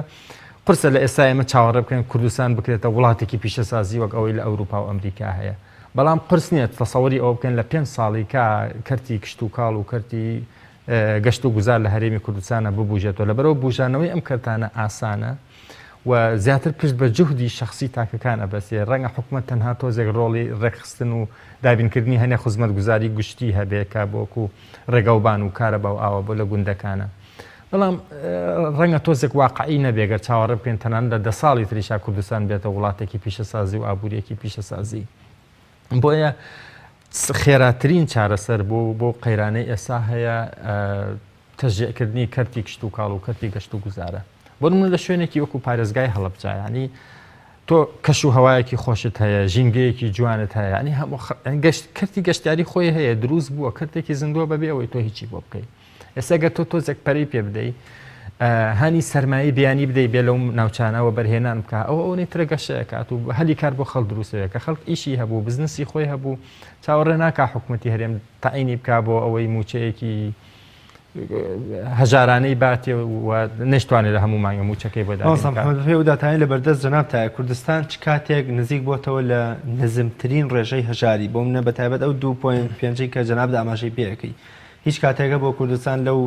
قرسە لە ئێستا ئێمە چاوەڕێ بکەین کوردستان بکرێتە وڵاتێکی پیشەسازی وەک ئەوەی لە ئەوروپا و ئەمریکا هەیە بەڵام قرس نییە تەسەوەری ئەوە بکەن لە 5 ساڵی کە کەرتی کشت و کاڵ و کەرتی گەشت و گوزار لە هەرێمی کوردستانە ببوژێتەوە لەبەرەوە بوژانەوەی ئەم کەرتانە ئاسانە و زیاتر پشت بە جوهدی شخصی تاکەکان ئەبەسێ ڕەنگە حکوومەت تەنها تۆزێک ڕۆڵی ڕێکخستن و دابینکردنی هەنێ خزمەت گوزاری گشتی هەبێ کا بۆکو ڕێگەوبان و کارە باو ئاوە بۆ لە گوندەکانە بەڵام ڕەنگە تۆزێک واقعی نەبێگەر چاوەڕێ بکەین تەنان لە 10 ساڵی تریشا کوردستان بێتە وڵاتێکی پیشەسازی و ئابووریەکی پیشەسازی بۆیە خێراترین چارەسەر بۆ قەیرانەی ئێستا هەیە تەژێکردنی کەرتی کشت و کاڵ و کەرتی گەشت و گوزارە بۆ نمونە لە شوێنێکی وەکو پارێزگای هەڵەبجا ینی تۆ کەش و هەوایەکی خۆشت هەیە ژینگەیەکی جوانت هەیە ینی کەرتی گەشتیاری خۆی هەیە دروست بووە کەرتێکی زیندووە بەبێ ئەوەی تۆ هیچی بۆ بکەیت ئێستا گە تۆ تۆزێک پەرەی پێ بدەیت هەنی سەرمایی بیانی بدەیت بێ لەو ناوچانەوە بەرهێنان بکە ئەوەی ترە گەشەکات و هەلی کار بۆ خەڵک دروستەیە کە خەڵک ئیشی هەبوو بزنسی خۆی هەبوو چاوەڕێ ناکا حکوومەتی هەرێم تاعینی بکە بۆ ئەوەی موچەیەکی هەژارانەی باتێ و نەشتوانێت لە هەموو مانگە موچەکەی بەدا داتانی لە بەردەست جەنابتایە کوردستان چ کاتێک نزیک بۆتەوە لە نزمترین ڕێژەی هەژاری بۆ منە بەتایبەت ئەو 2.5 کە جەنابدا ئاماژەی پێەکەی هیچ کاتێکە بۆ کوردستان لەو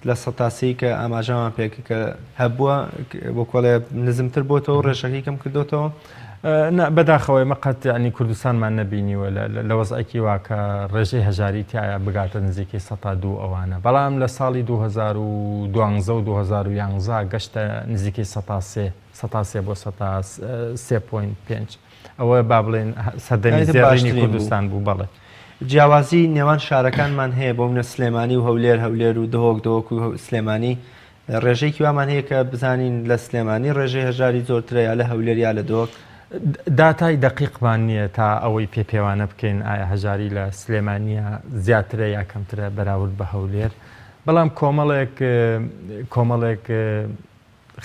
لە سەتاسی کە ئاماژەمان پێکە کە هەبووە بۆ کۆڵێ نزمتر بۆتەوە ڕێژەکەی کەم کردوتەوە بەداخەوەی مەقەت ینی کوردستانمان نەبینیوە لە وەزعێکی واکە ڕێژەی هەژاری تایە بگاتە نزیکی 102 ئەوانە بەڵام لە ساڵی 2012 و 2011 گەشتە نزیکی 103 بۆ 3.5 ئەوە با بڵێن سەردەمی زێڕینی کوردستان بوو بەڵێ جیاوازی نێوان شارەکانمان هەیە بۆ منە سلێمانی و هەولێر و دۆک و سلێمانی ڕێژەیەکی وامان هەیە کە بزانین لە سلێمانی ڕێژەی هەژاری زۆرترە یا لە هەولێر یا لە دۆک داتای دقیقمان نییە تا ئەوەی پێوانە بکەین ئایا هەژاری لە سلێمانیە زیاترە یا کەمترە بەراورد بە هەولێر بەڵام کۆمەڵێک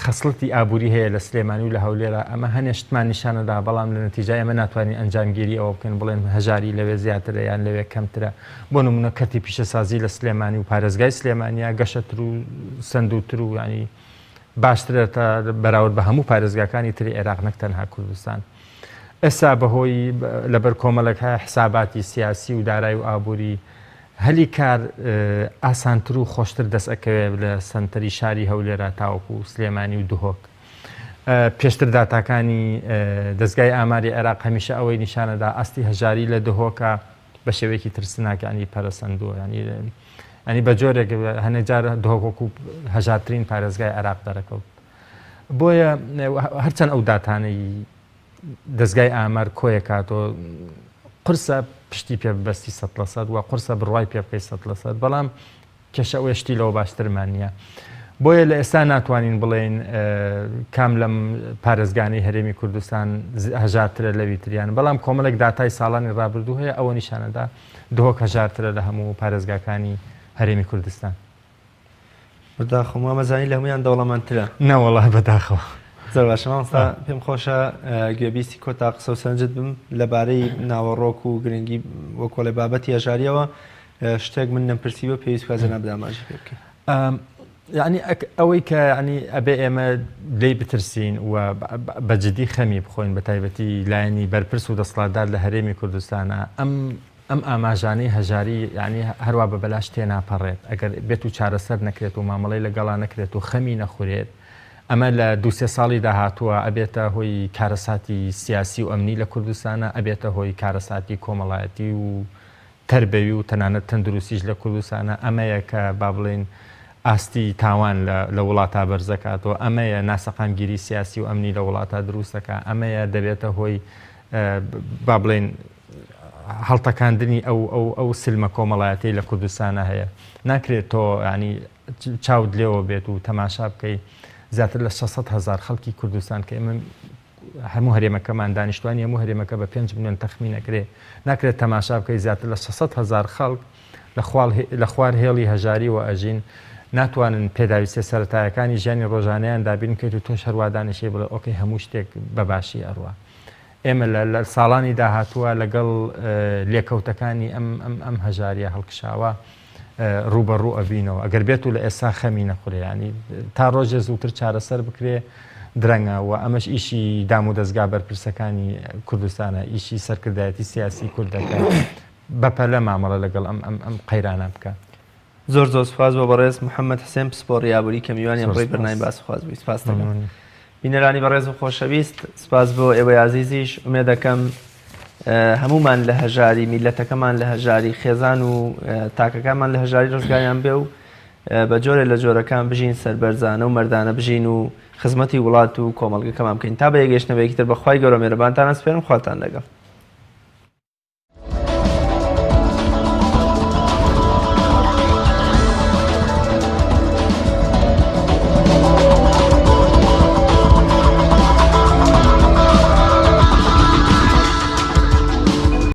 خەسڵەتی ئابووری هەیە لە سلێمانی و لە هەولێرە ئەمە هەنێشتمان نیشانەدا بەڵام لە نەتیجای ئەمە ناتوانین ئەنجامگیری ئەوە بکەن بڵێن هەژاری لەوێ زیاترە یان لەوێ کەمترە بۆ نمونە کەتی پیشەسازی لە سلێمانی و پارێزگای سلێمانیا گەشەتر و سندوتر و ینی باشترە تا بەراورد بە هەموو پارێزگاکانی تری عێراق نەک تەنها کوردستان. ئێستا بەهۆی لەبەر کۆمەڵەکە حساباتی سیاسی و دارایی و ئابووری هەلی کار ئاسانتر و خۆشتر دەست ئەکەوێت لە سنتەری شاری هەولێرە تاوەکو سلێمانی و دوهۆک. پێشتر داتاکانی دەستگای ئاماری عێراق هەمیشە ئەوەی نیشانەدا ئاستی هەژاری لە دهۆکە بە شێوەیەکی ترسناکانی پەرەسەندووە ینی بە جۆرێک هەنێک جار دهۆکۆکو هەژارترین پارێزگای عێراق دەرەکەوت. بۆیە هەرچەند ئەو داتانەی دەستگای ئامار کۆیە کاتۆ قرسە پشتی پێ بەستی 100% و قرسە بڕوای پێ بکەی 100%، بەڵام کێشە ئێشتی لەوە باشترمان نییە. بۆیە لە ئێستا ناتوانین بڵێن کام لەم پارێزگانی هەرێمی کوردستان هەژارترە لەوی تریان، بەڵام کۆمەڵێک داتای ساڵانی ڕابردوو هەیە ئەوە نیشانەدا دهۆک هەژارترە لە هەموو پارێزگاکانی هەرێمی کوردستان. بەداخەوە مەزانی لە هەمویان دەوڵەمەندترە نەوەڵا بەداخەوە. زۆر باشە مامۆستا پێم خۆشە گوێبیستی کۆتا قسە و سەرنجت بم لەبارەی ناوەڕۆک و گرنگی وەکۆڵی بابەتی هەژاریەوە شتێک من نەمپرسیوە پێویست بکە جەناب داماژی پێ بکەین. یعنی ئەوەی کە ینی ئەبێ ئێمە لێی بترسین و بەجددی خەمی بخۆین بە تایبەتی لایەنی بەرپرس و دەسەڵاتدار لە هەرێمی کوردستانە ئەم ئاماژانەی هەژاری ینی هەروە بە بەلاش تێناپەڕێت ئەگەر بێت و چارەسەر نەکرێت و مامەڵەی لەگەڵا نەکرێت و خەمی نەخورێت ئەمە لە 2-3 ساڵی داهاتووە ئەبێتە هۆی کارەساتی سیاسی و ئەمنی لە کوردستانە، ئەبێتە هۆی کارەساتی کۆمەڵایەتی و تەربەوی و تەنانەت تەندروستیش لە کوردستانە. ئەمەیە کە با بڵێن ئاستی تاوان لە وڵاتە بەرزەکاتەوە، ئەمەیە ناسەقامگیری سیاسی و ئەمنی لە وڵاتە دروستەکە، ئەمەیە دەبێتە هۆی با بڵێن هەڵتەکاندنی ئەو سلمە کۆمەڵایەتی لە کوردستانە هەیە. ناکرێت تۆ ینی چاود لێەوە بێت و تەماشا بکەی زیاتر لە 600,000 خەڵکی کوردستان کە ئێمە هەموو هەرێمەکەمان دانیشتوانی هەموو هەرێمەکە بە 5 ملیۆن تەخمینەکرێ، ناکرێت تەماشا بکەی زیاتر لە 600,000 خەڵک لە خوار هێڵی هەژاری و ئەژین ناتوانن پێداویستە سەرەتایەکانی ژیانی ڕۆژانەیان دابین بکەیت و تۆش هەروە دانیشێ بڵێ ئۆکەی هەموو شتێک بەباشی ئەڕوا. ئێمە لە ساڵانی داهاتووە لەگەڵ لێکەوتەکانی ئەم هەژاریە هەڵکشاوە ڕوبەڕوو ئەبینەوە ئەگەر بێت و لە ئێستا خەمی نەخورێ، ینی تا ڕۆژێ زووتر چارەسەر بکرێ درەنگە و ئەمەش ئیشی دام و دەستگا بەرپرسەکانی کوردستانە، ئیشی سەرکردایەتی سیاسی کوردەکە بەپەلە مامەڵە لەگەڵ ئەم قەیرانە بکە. زۆر سوپاس بۆ بەڕێز محەممەد حسێن پسپۆڕی یابووری کە میوانی ئەمڕۆی بەرنامەی باس بووی. سپاس دەکەم. بینەرانی بەڕێز و خۆشەویست، سپاس بۆ ئێوەی عەزیزیش. ئومێد دەکەم هەمومان لە هەژاری میلەتەکەمان لە هەژاری خێزان و تاکەکانمان لە هەژاری ڕزگاریان بێ و بە جۆرێ لە جۆرەکان بژین، سەربەرزانە و مەردانە بژین و خزمەتی وڵات و کۆمەڵگەکەمان بکەین. تا بە یەگەشتنەوەیەکی تر بەخوای گەورە مێرەبانتان ئەسپێرم، خواتان لەگەڵ.